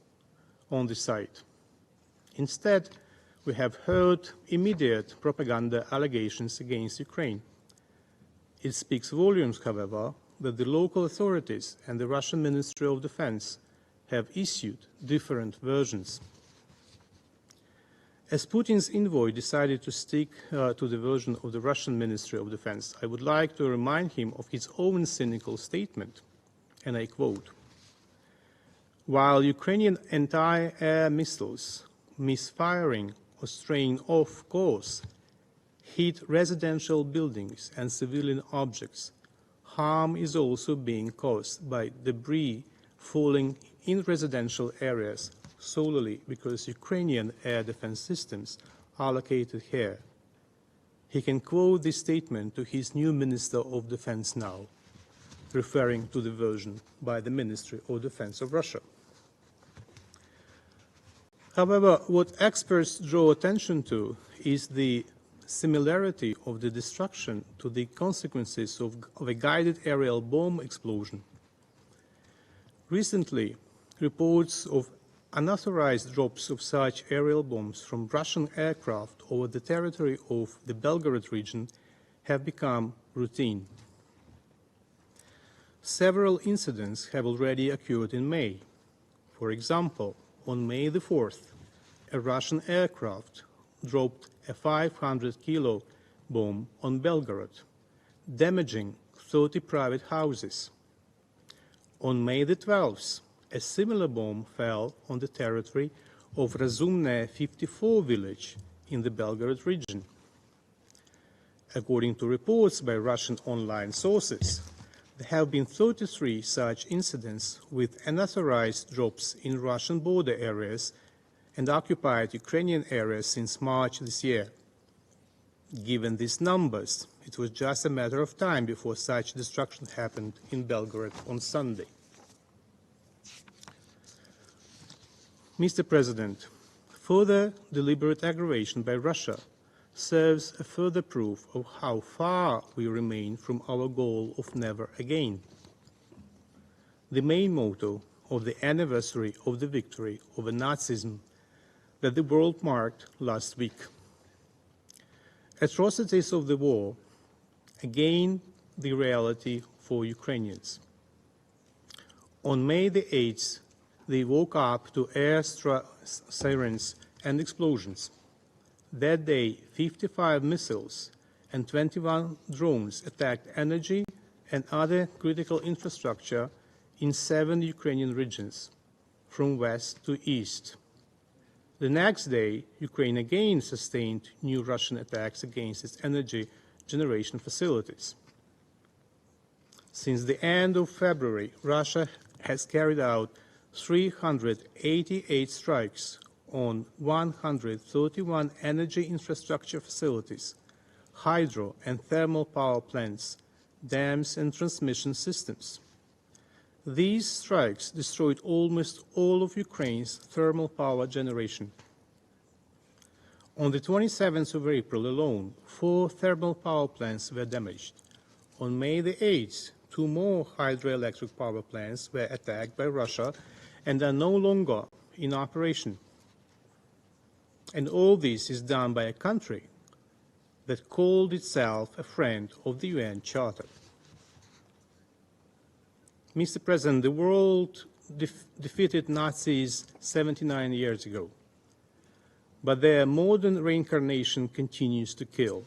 on the site. Instead, we have heard immediate propaganda allegations against Ukraine. It speaks volumes, however, that the local authorities and the Russian Ministry of Defense have issued different versions. As Putin's envoy decided to stick to the version of the Russian Ministry of Defense, I would like to remind him of his own cynical statement, and I quote, "While Ukrainian anti-air missiles misfiring or straying off course hit residential buildings and civilian objects, harm is also being caused by debris falling in residential areas solely because Ukrainian air defense systems are located here." He can quote this statement to his new Minister of Defense now, referring to the version by the Ministry of Defense of Russia. However, what experts draw attention to is the similarity of the destruction to the consequences of a guided aerial bomb explosion. Recently, reports of unauthorized drops of such aerial bombs from Russian aircraft over the territory of the Belgorod region have become routine. Several incidents have already occurred in May. For example, on May the 4th, a Russian aircraft dropped a 500-kilo bomb on Belgorod, damaging 30 private houses. On May the 12th, a similar bomb fell on the territory of Razumne 54 village in the Belgorod region. According to reports by Russian online sources, there have been 33 such incidents with unauthorized drops in Russian border areas and occupied Ukrainian areas since March this year. Given these numbers, it was just a matter of time before such destruction happened in Belgorod on Sunday. Mr. President, further deliberate aggravation by Russia serves a further proof of how far we remain from our goal of never again. The main motto of the anniversary of the victory over Nazism that the world marked last week. Atrocities of the war, again the reality for Ukrainians. On May the 8th, they woke up to air sirens and explosions. That day, 55 missiles and 21 drones attacked energy and other critical infrastructure in 7 Ukrainian regions, from west to east. The next day, Ukraine again sustained new Russian attacks against its energy generation facilities. Since the end of February, Russia has carried out 388 strikes on 131 energy infrastructure facilities, hydro and thermal power plants, dams and transmission systems. These strikes destroyed almost all of Ukraine's thermal power generation. On the 27th of April alone, 4 thermal power plants were damaged. On May the 8th, 2 more hydroelectric power plants were attacked by Russia and are no longer in operation. And all this is done by a country that called itself a friend of the UN Charter. Mr. President, the world defeated Nazis 79 years ago, but their modern reincarnation continues to kill,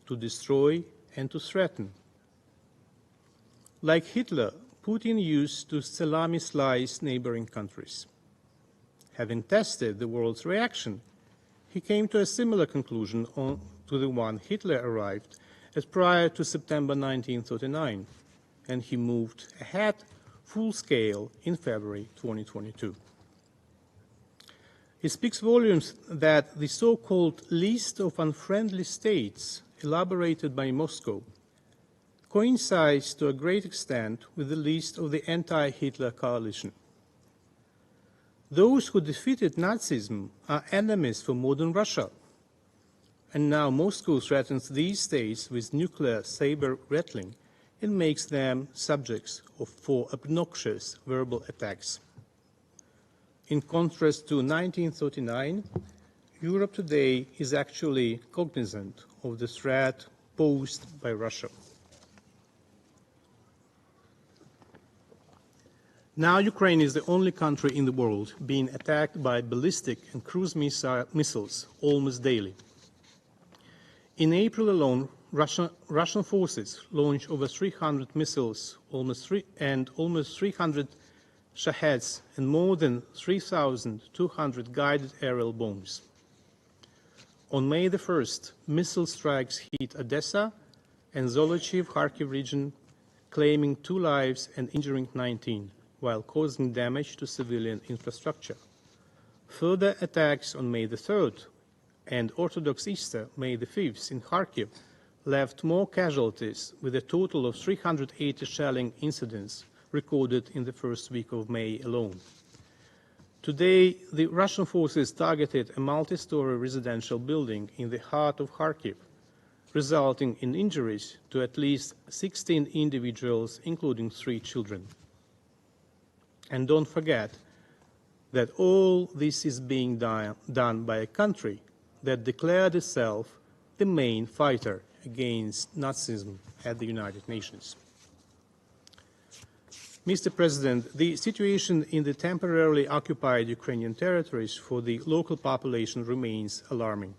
to destroy, and to threaten. Like Hitler, Putin used to salami slice neighboring countries. Having tested the world's reaction, he came to a similar conclusion to the one Hitler arrived at prior to September 1939, and he moved ahead full scale in February 2022. It speaks volumes that the so-called list of unfriendly states elaborated by Moscow coincides to a great extent with the list of the anti-Hitler coalition. Those who defeated Nazism are enemies for modern Russia, and now Moscow threatens these states with nuclear saber-rattling and makes them subjects for obnoxious verbal attacks. In contrast to 1939, Europe today is actually cognizant of the threat posed by Russia. Now Ukraine is the only country in the world being attacked by ballistic and cruise missiles almost daily. In April alone, Russian forces launched over 300 missiles, almost 300 Shaheds, and more than 3,200 guided aerial bombs. On May the 1st, missile strikes hit Odessa and Zolochiv, Kharkiv region, claiming 2 lives and injuring 19, while causing damage to civilian infrastructure. Further attacks on May the 3rd and Orthodox Easter, May the 5th, in Kharkiv, left more casualties, with a total of 380 shelling incidents recorded in the first week of May alone. Today, the Russian forces targeted a multi-story residential building in the heart of Kharkiv, resulting in injuries to at least 16 individuals, including 3 children. And don't forget that all this is being done by a country that declared itself the main fighter against Nazism at the United Nations. Mr. President, the situation in the temporarily occupied Ukrainian territories for the local population remains alarming.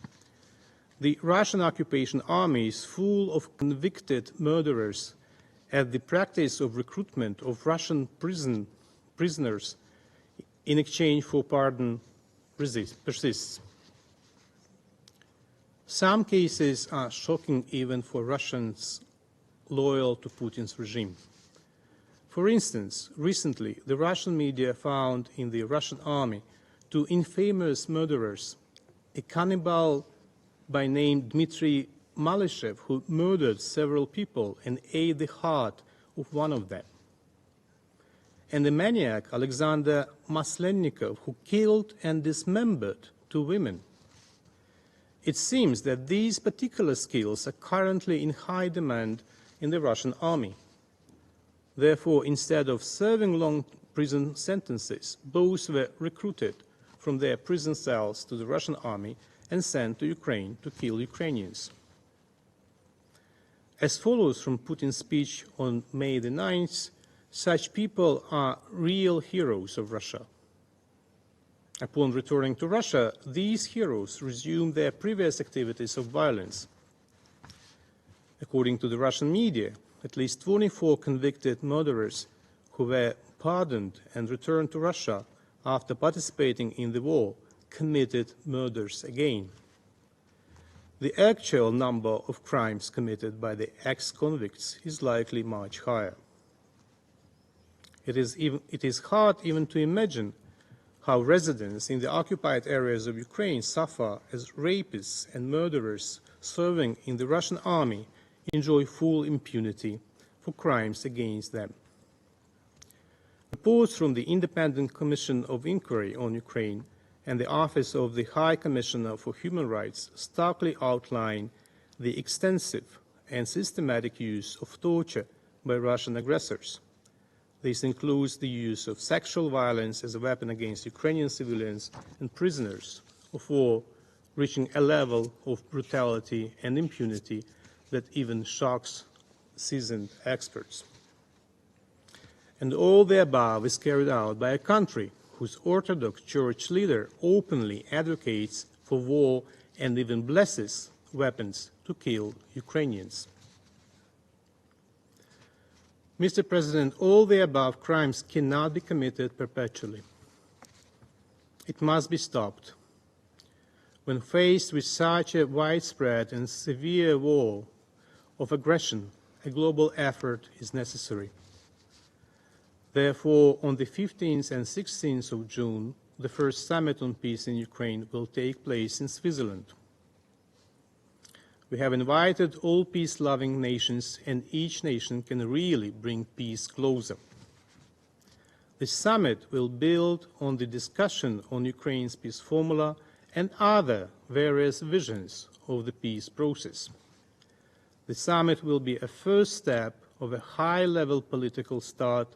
The Russian occupation army is full of convicted murderers, and the practice of recruitment of Russian prisoners in exchange for pardon persists. Some cases are shocking even for Russians loyal to Putin's regime. For instance, recently, the Russian media found in the Russian army 2 infamous murderers, a cannibal by name Dmitry Malyshev, who murdered several people and ate the heart of one of them, and the maniac Alexander Maslennikov, who killed and dismembered 2 women. It seems that these particular skills are currently in high demand in the Russian army. Therefore, instead of serving long prison sentences, both were recruited from their prison cells to the Russian army and sent to Ukraine to kill Ukrainians. As follows from Putin's speech on May the 9th, such people are real heroes of Russia. Upon returning to Russia, these heroes resumed their previous activities of violence. According to the Russian media, at least 24 convicted murderers who were pardoned and returned to Russia after participating in the war committed murders again. The actual number of crimes committed by the ex-convicts is likely much higher. It is hard even to imagine how residents in the occupied areas of Ukraine suffer as rapists and murderers serving in the Russian army enjoy full impunity for crimes against them. Reports from the Independent Commission of Inquiry on Ukraine and the Office of the High Commissioner for Human Rights starkly outline the extensive and systematic use of torture by Russian aggressors. This includes the use of sexual violence as a weapon against Ukrainian civilians and prisoners of war, reaching a level of brutality and impunity that even shocks seasoned experts. And all the above is carried out by a country whose Orthodox Church leader openly advocates for war and even blesses weapons to kill Ukrainians. Mr. President, all the above crimes cannot be committed perpetually. It must be stopped. When faced with such a widespread and severe war of aggression, a global effort is necessary. Therefore, on the 15th and 16th of June, the first summit on peace in Ukraine will take place in Switzerland. We have invited all peace-loving nations, and each nation can really bring peace closer. The summit will build on the discussion on Ukraine's peace formula and other various visions of the peace process. The summit will be a first step of a high-level political start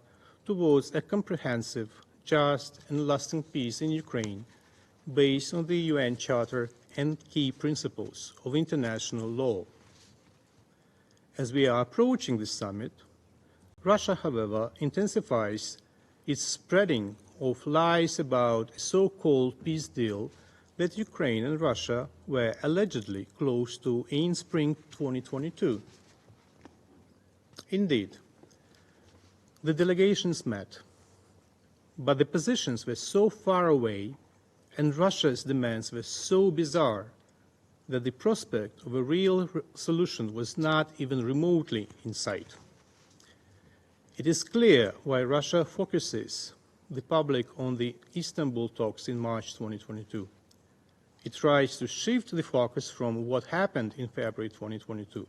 towards a comprehensive, just, and lasting peace in Ukraine based on the UN Charter and key principles of international law. As we are approaching the summit, Russia, however, intensifies its spreading of lies about a so-called peace deal that Ukraine and Russia were allegedly close to in spring 2022. Indeed, the delegations met, but the positions were so far away and Russia's demands were so bizarre that the prospect of a real solution was not even remotely in sight. It is clear why Russia focuses the public on the Istanbul talks in March 2022. It tries to shift the focus from what happened in February 2022.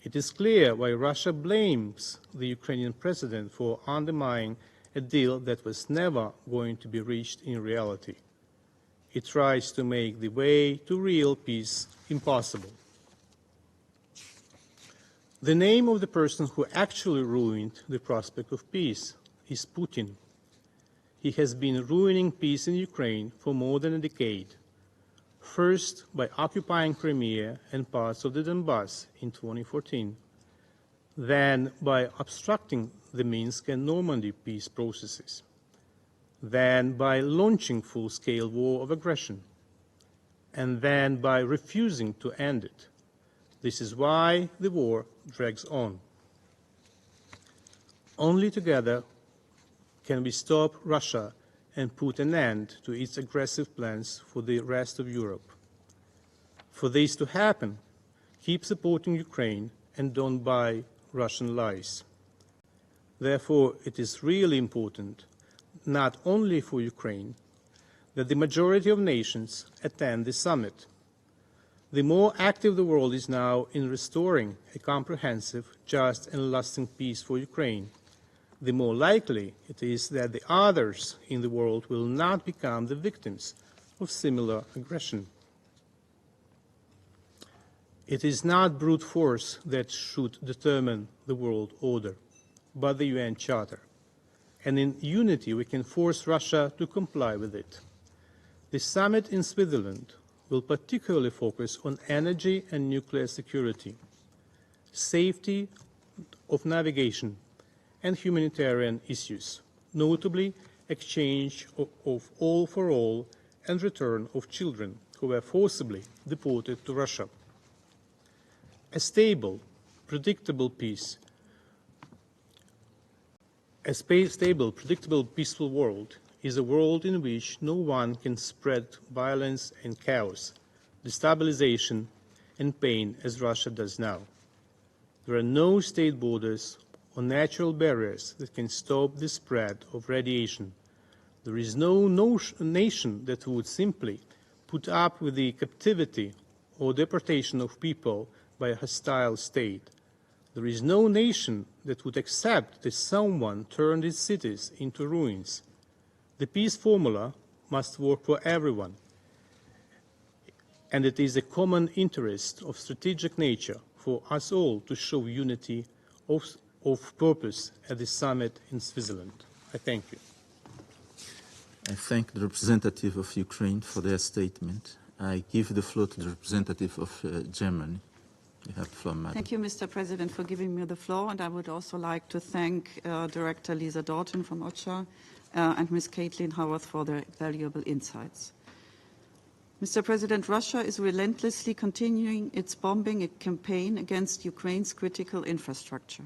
It is clear why Russia blames the Ukrainian president for undermining a deal that was never going to be reached in reality. It tries to make the way to real peace impossible. The name of the person who actually ruined the prospect of peace is Putin. He has been ruining peace in Ukraine for more than a decade. First, by occupying Crimea and parts of the Donbass in 2014, then by obstructing the Minsk and Normandy peace processes, then by launching full-scale war of aggression, and then by refusing to end it. This is why the war drags on. Only together can we stop Russia and put an end to its aggressive plans for the rest of Europe. For this to happen, keep supporting Ukraine and don't buy Russian lies. Therefore, it is really important, not only for Ukraine, that the majority of nations attend the summit. The more active the world is now in restoring a comprehensive, just, and lasting peace for Ukraine, the more likely it is that the others in the world will not become the victims of similar aggression. It is not brute force that should determine the world order, but the UN Charter. And in unity we can force Russia to comply with it. The summit in Switzerland will particularly focus on energy and nuclear security, safety of navigation, and humanitarian issues, notably exchange of all for all and return of children who were forcibly deported to Russia. A stable, predictable peace, a stable, predictable, peaceful world is a world in which no one can spread violence and chaos, destabilization and pain as Russia does now. There are no state borders or natural barriers that can stop the spread of radiation. There is no nation that would simply put up with the captivity or deportation of people by a hostile state. There is no nation that would accept that someone turned its cities into ruins. The peace formula must work for everyone, and it is a common interest of strategic nature for us all to show unity of purpose at the summit in Switzerland. I thank you.
I thank the representative of Ukraine for their statement. I give the floor to the representative of Germany. You have the floor, madam.
Thank you, Mr. President, for giving me the floor. And I would also like to thank Director Lisa Doughton from OCHA and Ms. Caitlin Howarth for their valuable insights. Mr. President, Russia is relentlessly continuing its bombing campaign against Ukraine's critical infrastructure.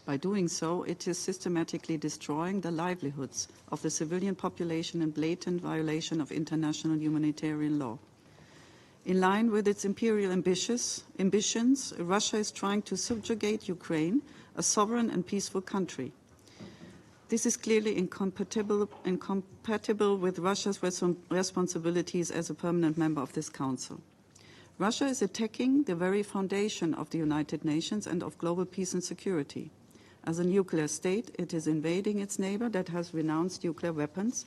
By doing so, it is systematically destroying the livelihoods of the civilian population in blatant violation of international humanitarian law. In line with its imperial ambitions, Russia is trying to subjugate Ukraine, a sovereign and peaceful country. This is clearly incompatible with Russia's responsibilities as a permanent member of this Council. Russia is attacking the very foundation of the United Nations and of global peace and security. As a nuclear state, it is invading its neighbor that has renounced nuclear weapons,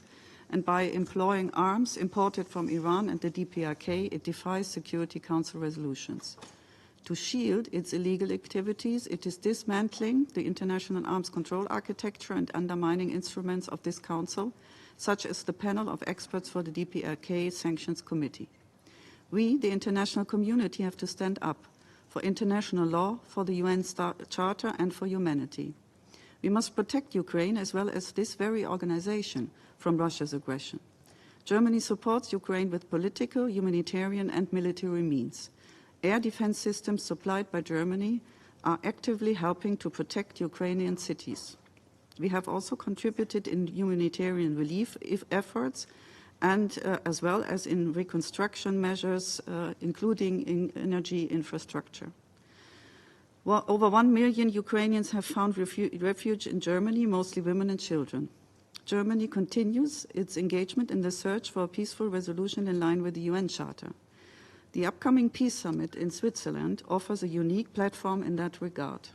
and by employing arms imported from Iran and the DPRK, it defies Security Council resolutions. To shield its illegal activities, it is dismantling the international arms control architecture and undermining instruments of this Council, such as the panel of experts for the DPRK Sanctions Committee. We, the international community, have to stand up for international law, for the UN Charter, and for humanity. We must protect Ukraine as well as this very organization from Russia's aggression. Germany supports Ukraine with political, humanitarian, and military means. Air defense systems supplied by Germany are actively helping to protect Ukrainian cities. We have also contributed in humanitarian relief efforts and as well as in reconstruction measures, including in energy infrastructure. Well, over 1 million Ukrainians have found refuge in Germany, mostly women and children. Germany continues its engagement in the search for a peaceful resolution in line with the UN Charter. The upcoming Peace Summit in Switzerland offers a unique platform in that regard.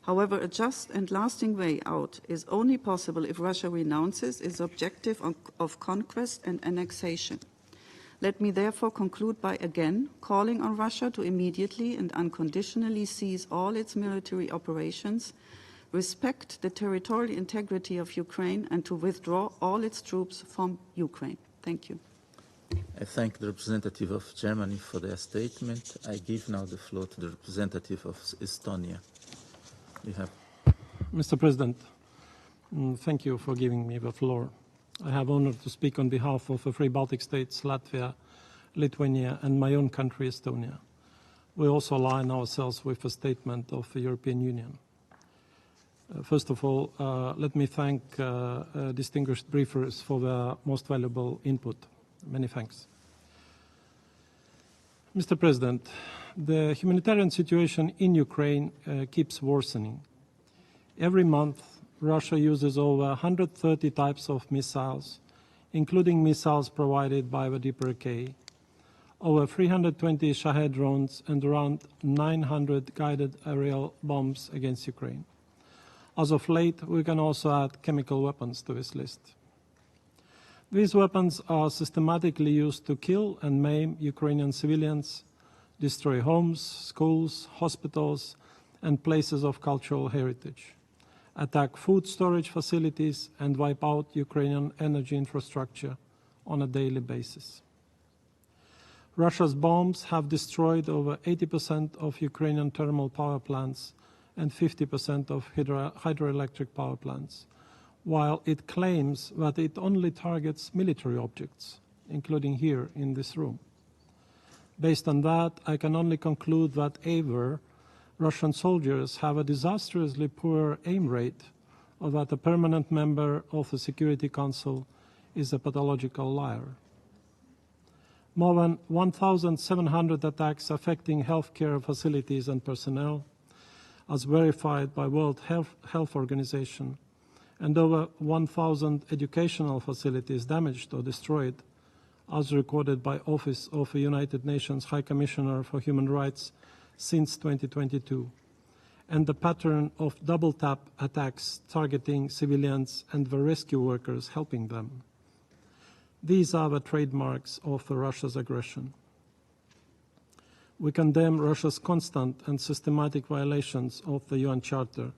However, a just and lasting way out is only possible if Russia renounces its objective of conquest and annexation. Let me therefore conclude by again calling on Russia to immediately and unconditionally cease all its military operations, respect the territorial integrity of Ukraine, and to withdraw all its troops from Ukraine. Thank you.
I thank the representative of Germany for their statement. I give now the floor to the representative of Estonia. You have.
Mr. President, thank you for giving me the floor. I have honor to speak on behalf of the three Baltic states, Latvia, Lithuania, and my own country, Estonia. We also align ourselves with the statement of the European Union. First of all, let me thank distinguished briefers for their most valuable input. Many thanks. Mr. President, the humanitarian situation in Ukraine keeps worsening. Every month, Russia uses over 130 types of missiles, including missiles provided by the DPRK, over 320 Shahed drones, and around 900 guided aerial bombs against Ukraine. As of late, we can also add chemical weapons to this list. These weapons are systematically used to kill and maim Ukrainian civilians, destroy homes, schools, hospitals, and places of cultural heritage, attack food storage facilities, and wipe out Ukrainian energy infrastructure on a daily basis. Russia's bombs have destroyed over 80% of Ukrainian thermal power plants and 50% of hydroelectric power plants, while it claims that it only targets military objects, including here in this room. Based on that, I can only conclude that either Russian soldiers have a disastrously poor aim rate, or that a permanent member of the Security Council is a pathological liar. More than 1,700 attacks affecting healthcare facilities and personnel, as verified by World Health Organization, and over 1,000 educational facilities damaged or destroyed, as recorded by Office of the United Nations High Commissioner for Human Rights since 2022, and the pattern of double-tap attacks targeting civilians and the rescue workers helping them. These are the trademarks of Russia's aggression. We condemn Russia's constant and systematic violations of the UN Charter,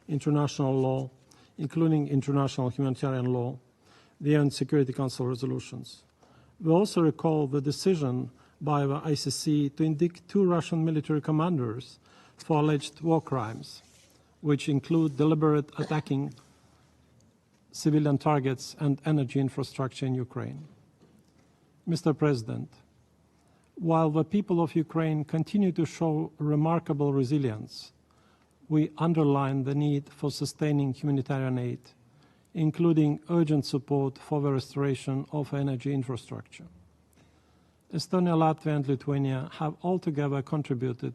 international law, including international humanitarian law, the UN Security Council resolutions, We also recall the decision by the ICC to indict 2 Russian military commanders for alleged war crimes, which include deliberate attacking civilian targets and energy infrastructure in Ukraine. Mr. President, while the people of Ukraine continue to show remarkable resilience, we underline the need for sustaining humanitarian aid, including urgent support for the restoration of energy infrastructure. Estonia, Latvia, and Lithuania have altogether contributed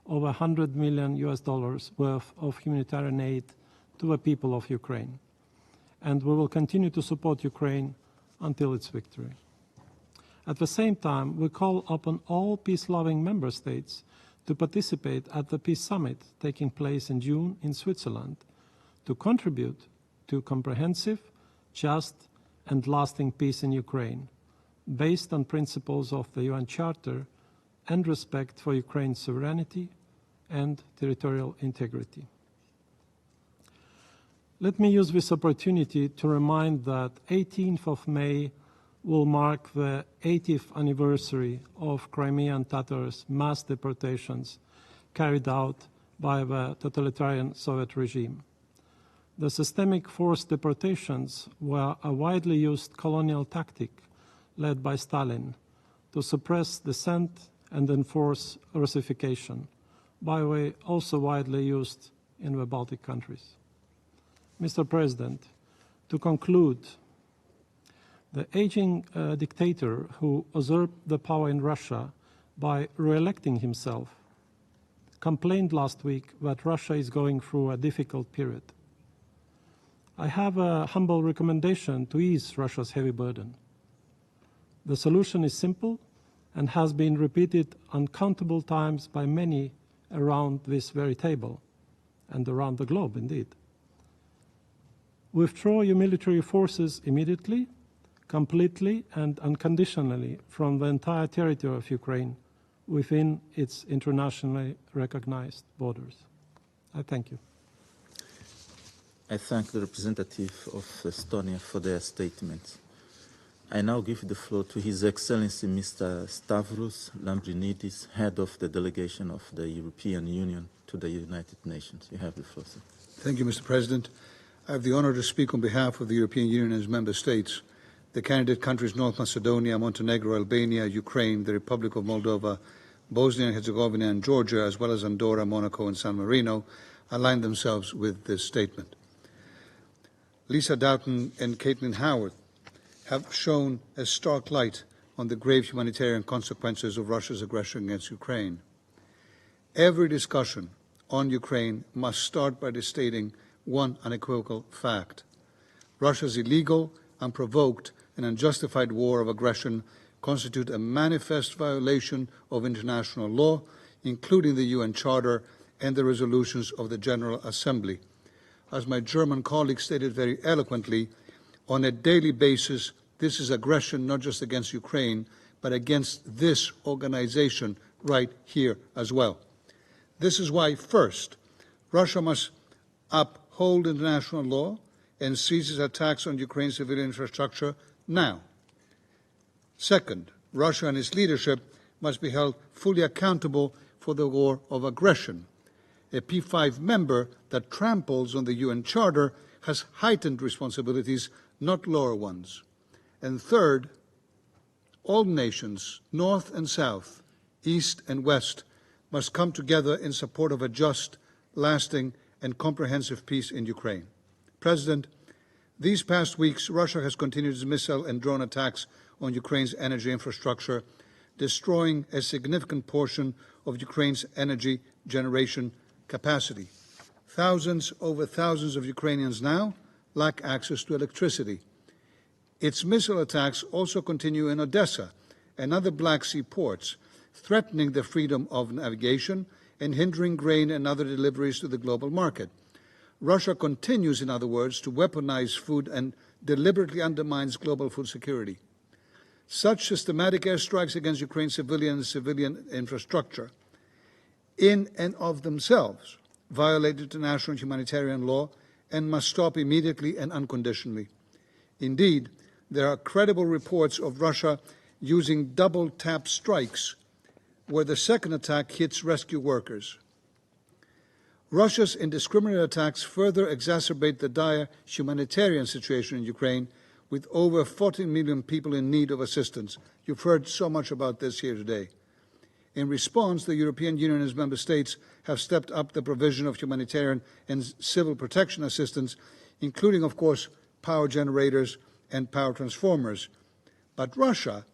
over $100 million worth of humanitarian aid to the people of Ukraine, and we will continue to support Ukraine until its victory. At the same time, we call upon all peace-loving member states to participate at the Peace Summit taking place in June in Switzerland to contribute to comprehensive, just, and lasting peace in Ukraine, based on principles of the UN Charter and respect for Ukraine's sovereignty and territorial integrity. Let me use this opportunity to remind that 18th of May will mark the 80th anniversary of Crimean Tatars' mass deportations carried out by the totalitarian Soviet regime. The systemic forced deportations were a widely used colonial tactic led by Stalin to suppress dissent and enforce Russification, by the way also widely used in the Baltic countries. Mr. President, to conclude, the aging dictator who usurped the power in Russia by re-electing himself complained last week that Russia is going through a difficult period. I have a humble recommendation to ease Russia's heavy burden. The solution is simple and has been repeated uncountable times by many around this very table and around the globe, indeed. Withdraw your military forces immediately, completely and unconditionally from the entire territory of Ukraine within its internationally recognized borders. I thank you.
I thank the representative of Estonia for their statement. I now give the floor to His Excellency Mr. Stavros Lambrinidis, head of the delegation of the European Union to the United Nations. You have the floor, sir.
Thank you, Mr. President. I have the honor to speak on behalf of the European Union and its member states, the candidate countries North Macedonia, Montenegro, Albania, Ukraine, the Republic of Moldova, Bosnia and Herzegovina and Georgia, as well as Andorra, Monaco and San Marino, align themselves with this statement. Lisa Doughton and Caitlin Howard have shown a stark light on the grave humanitarian consequences of Russia's aggression against Ukraine. Every discussion on Ukraine must start by stating one unequivocal fact. Russia's illegal, unprovoked, and unjustified war of aggression constitute a manifest violation of international law, including the UN Charter and the resolutions of the General Assembly. As my German colleague stated very eloquently, on a daily basis, this is aggression not just against Ukraine, but against this organization right here as well. This is why, first, Russia must uphold international law and cease its attacks on Ukraine's civilian infrastructure now. Second, Russia and its leadership must be held fully accountable for the war of aggression. A P5 member that tramples on the UN Charter has heightened responsibilities, not lower ones. And third, all nations, North and South, East and West, must come together in support of a just, lasting, and comprehensive peace in Ukraine. President, these past weeks, Russia has continued its missile and drone attacks on Ukraine's energy infrastructure, destroying a significant portion of Ukraine's energy generation capacity. Over thousands of Ukrainians now lack access to electricity. Its missile attacks also continue in Odessa and other Black Sea ports, threatening the freedom of navigation and hindering grain and other deliveries to the global market. Russia continues, in other words, to weaponize food and deliberately undermines global food security. Such systematic airstrikes against Ukraine's civilian infrastructure, in and of themselves, violate international humanitarian law and must stop immediately and unconditionally. Indeed, there are credible reports of Russia using double-tap strikes, where the second attack hits rescue workers. Russia's indiscriminate attacks further exacerbate the dire humanitarian situation in Ukraine, with over 14 million people in need of assistance. You've heard so much about this here today. In response, the European Union and its member states have stepped up the provision of humanitarian and civil protection assistance, including, of course, power generators and power transformers. But Russia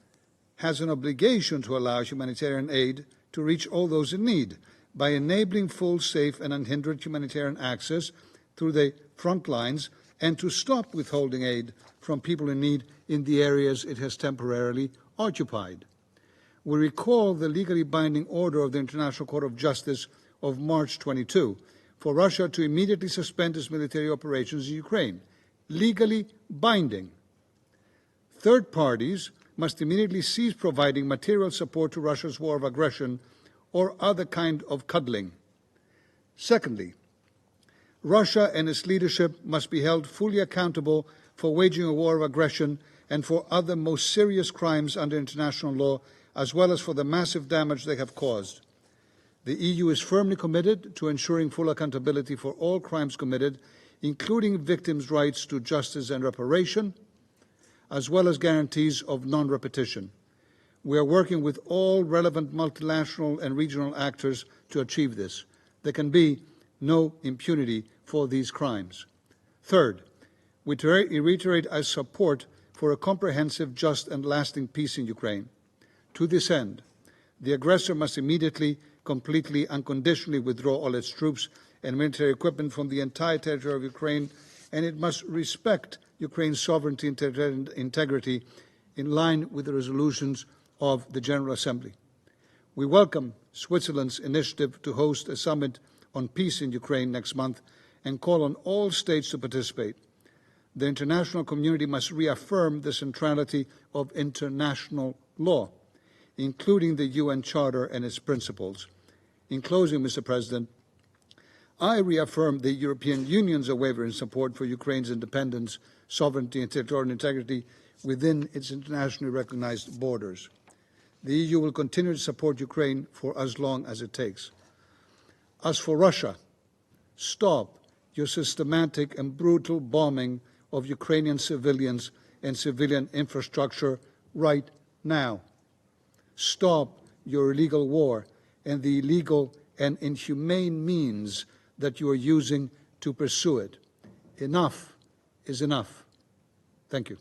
has an obligation to allow humanitarian aid to reach all those in need by enabling full, safe and unhindered humanitarian access through the front lines, and to stop withholding aid from people in need in the areas it has temporarily occupied. We recall the legally binding order of the International Court of Justice of March 22 for Russia to immediately suspend its military operations in Ukraine. Legally binding. Third parties must immediately cease providing material support to Russia's war of aggression or other kind of cuddling. Secondly, Russia and its leadership must be held fully accountable for waging a war of aggression and for other most serious crimes under international law, as well as for the massive damage they have caused. The EU is firmly committed to ensuring full accountability for all crimes committed, including victims' rights to justice and reparation, as well as guarantees of non-repetition. We are working with all relevant multilateral and regional actors to achieve this. There can be no impunity for these crimes. Third, we reiterate our support for a comprehensive, just and lasting peace in Ukraine. To this end, the aggressor must immediately, completely, unconditionally withdraw all its troops and military equipment from the entire territory of Ukraine, and it must respect Ukraine's sovereignty and territorial integrity in line with the resolutions of the General Assembly. We welcome Switzerland's initiative to host a summit on peace in Ukraine next month and call on all states to participate. The international community must reaffirm the centrality of international law, including the UN Charter and its principles. In closing, Mr. President, I reaffirm the European Union's unwavering support for Ukraine's independence, sovereignty and territorial integrity within its internationally recognized borders. The EU will continue to support Ukraine for as long as it takes. As for Russia, stop your systematic and brutal bombing of Ukrainian civilians and civilian infrastructure right now. Stop your illegal war and the illegal and inhumane means that you are using to pursue it. Enough is enough. Thank you.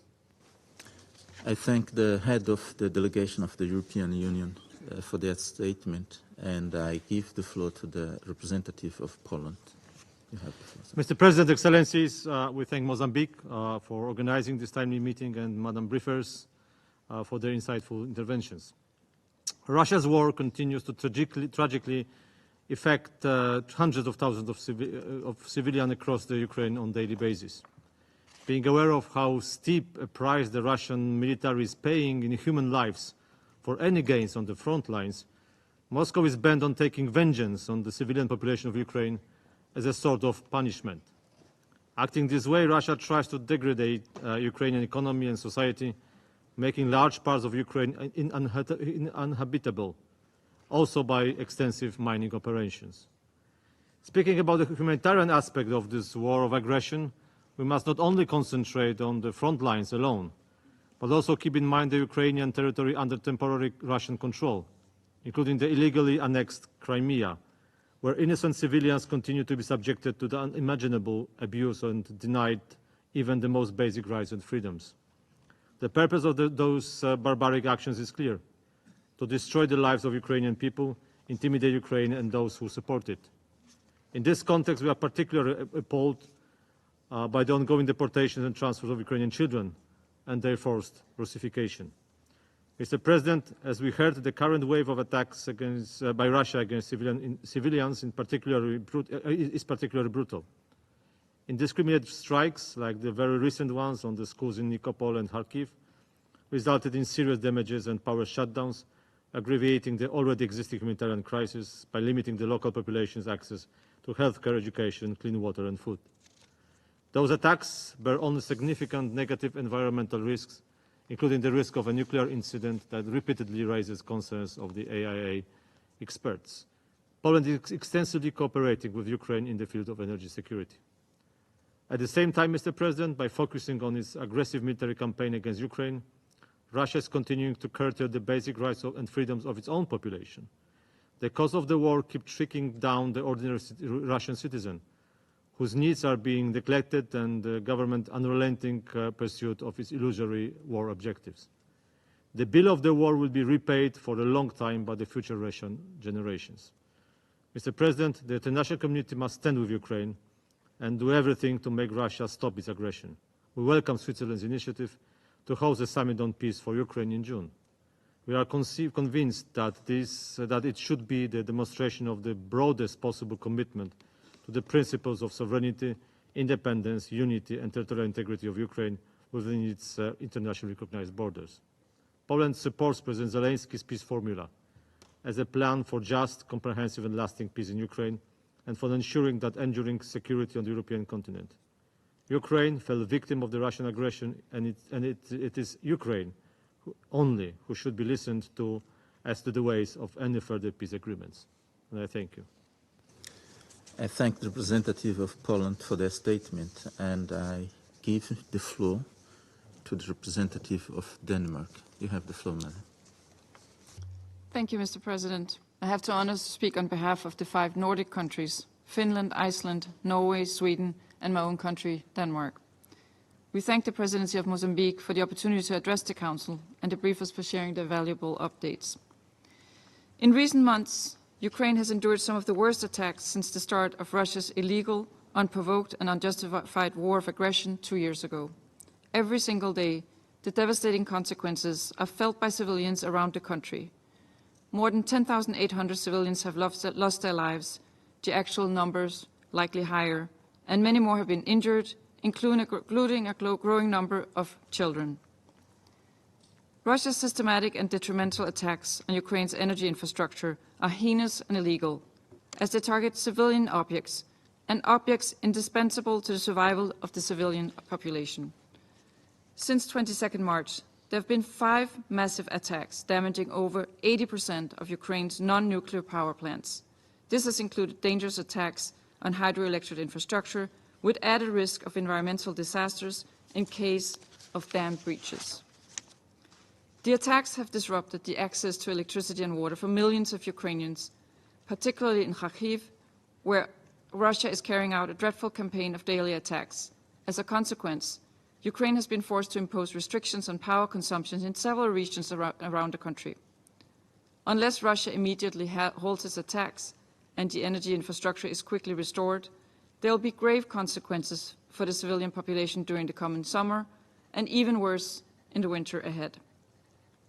I thank the head of the delegation of the European Union for their statement, and I give the floor to the representative of Poland. You have the floor, sir.
Mr. President, Excellencies, we thank Mozambique for organizing this timely meeting and Madam Briefers for their insightful interventions. Russia's war continues to tragically affect hundreds of thousands of civilians across the Ukraine on a daily basis. Being aware of how steep a price the Russian military is paying in human lives for any gains on the front lines, Moscow is bent on taking vengeance on the civilian population of Ukraine as a sort of punishment. Acting this way, Russia tries to degrade Ukrainian economy and society, making large parts of Ukraine uninhabitable, also by extensive mining operations. Speaking about the humanitarian aspect of this war of aggression, we must not only concentrate on the front lines alone, but also keep in mind the Ukrainian territory under temporary Russian control, including the illegally annexed Crimea, where innocent civilians continue to be subjected to the unimaginable abuse and denied even the most basic rights and freedoms. The purpose of those barbaric actions is clear: to destroy the lives of Ukrainian people, intimidate Ukraine and those who support it. In this context, we are particularly appalled by the ongoing deportations and transfers of Ukrainian children and their forced Russification. Mr. President, as we heard, the current wave of attacks by Russia against civilians is particularly brutal. Indiscriminate strikes, like the very recent ones on the schools in Nikopol and Kharkiv, resulted in serious damages and power shutdowns, aggravating the already existing humanitarian crisis by limiting the local population's access to healthcare, education, clean water and food. Those attacks bear only significant negative environmental risks, including the risk of a nuclear incident that repeatedly raises concerns of the AIA experts. Poland is extensively cooperating with Ukraine in the field of energy security. At the same time, Mr. President, by focusing on its aggressive military campaign against Ukraine, Russia is continuing to curtail the basic rights and freedoms of its own population. The cause of the war keeps trickling down the ordinary Russian citizen, whose needs are being neglected and the government unrelenting pursuit of its illusory war objectives. The bill of the war will be repaid for a long time by the future Russian generations. Mr. President, the international community must stand with Ukraine and do everything to make Russia stop its aggression. We welcome Switzerland's initiative to host a summit on peace for Ukraine in June. We are convinced that it should be the demonstration of the broadest possible commitment to the principles of sovereignty, independence, unity and territorial integrity of Ukraine within its internationally recognized borders. Poland supports President Zelensky's peace formula as a plan for just, comprehensive and lasting peace in Ukraine and for ensuring that enduring security on the European continent. Ukraine fell victim of the Russian aggression, and it is Ukraine only who should be listened to as to the ways of any further peace agreements. And I thank you.
I thank the representative of Poland for their statement, and I give the floor to the representative of Denmark. You have the floor, madam.
Thank you, Mr. President. I have the honor to speak on behalf of the 5 Nordic countries, Finland, Iceland, Norway, Sweden, and my own country, Denmark. We thank the Presidency of Mozambique for the opportunity to address the Council and to brief us for sharing their valuable updates. In recent months, Ukraine has endured some of the worst attacks since the start of Russia's illegal, unprovoked and unjustified war of aggression 2 years ago. Every single day, the devastating consequences are felt by civilians around the country. More than 10,800 civilians have lost their lives, the actual numbers likely higher, and many more have been injured, including a growing number of children. Russia's systematic and detrimental attacks on Ukraine's energy infrastructure are heinous and illegal, as they target civilian objects and objects indispensable to the survival of the civilian population. Since 22nd March, there have been 5 massive attacks damaging over 80% of Ukraine's non-nuclear power plants. This has included dangerous attacks on hydroelectric infrastructure with added risk of environmental disasters in case of dam breaches. The attacks have disrupted the access to electricity and water for millions of Ukrainians, particularly in Kharkiv, where Russia is carrying out a dreadful campaign of daily attacks. As a consequence, Ukraine has been forced to impose restrictions on power consumption in several regions around the country. Unless Russia immediately halts its attacks and the energy infrastructure is quickly restored, there will be grave consequences for the civilian population during the coming summer, and even worse in the winter ahead.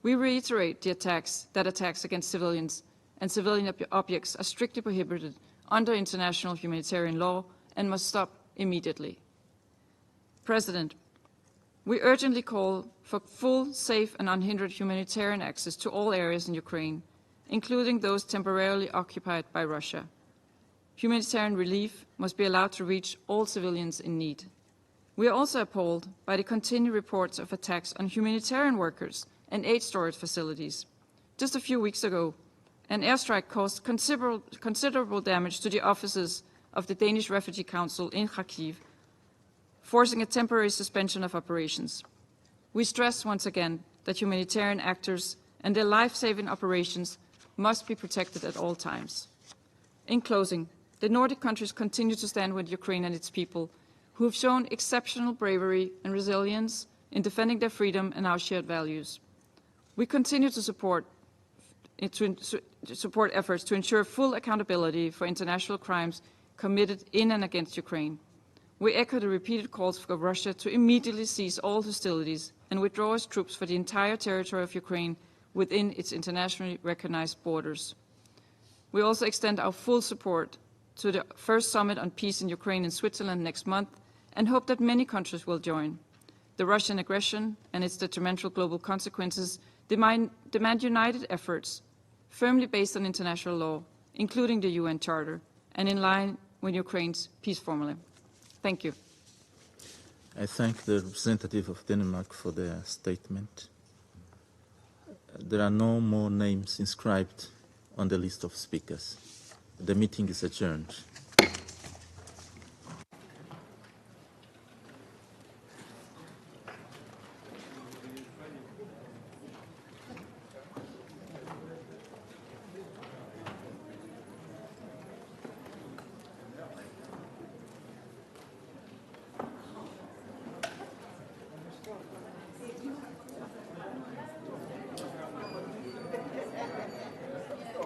We reiterate that attacks against civilians and civilian objects are strictly prohibited under international humanitarian law and must stop immediately. President, we urgently call for full, safe and unhindered humanitarian access to all areas in Ukraine, including those temporarily occupied by Russia. Humanitarian relief must be allowed to reach all civilians in need. We are also appalled by the continued reports of attacks on humanitarian workers and aid storage facilities. Just a few weeks ago, an airstrike caused considerable damage to the offices of the Danish Refugee Council in Kharkiv, forcing a temporary suspension of operations. We stress once again that humanitarian actors and their life-saving operations must be protected at all times. In closing, the Nordic countries continue to stand with Ukraine and its people, who have shown exceptional bravery and resilience in defending their freedom and our shared values. We continue to support efforts to ensure full accountability for international crimes committed in and against Ukraine. We echo the repeated calls for Russia to immediately cease all hostilities and withdraw its troops for the entire territory of Ukraine within its internationally recognized borders. We also extend our full support to the first summit on peace in Ukraine in Switzerland next month and hope that many countries will join. The Russian aggression and its detrimental global consequences demand united efforts, firmly based on international law, including the UN Charter, and in line with Ukraine's peace formula. Thank you.
I thank the representative of Denmark for their statement. There are no more names inscribed on the list of speakers. The meeting is adjourned.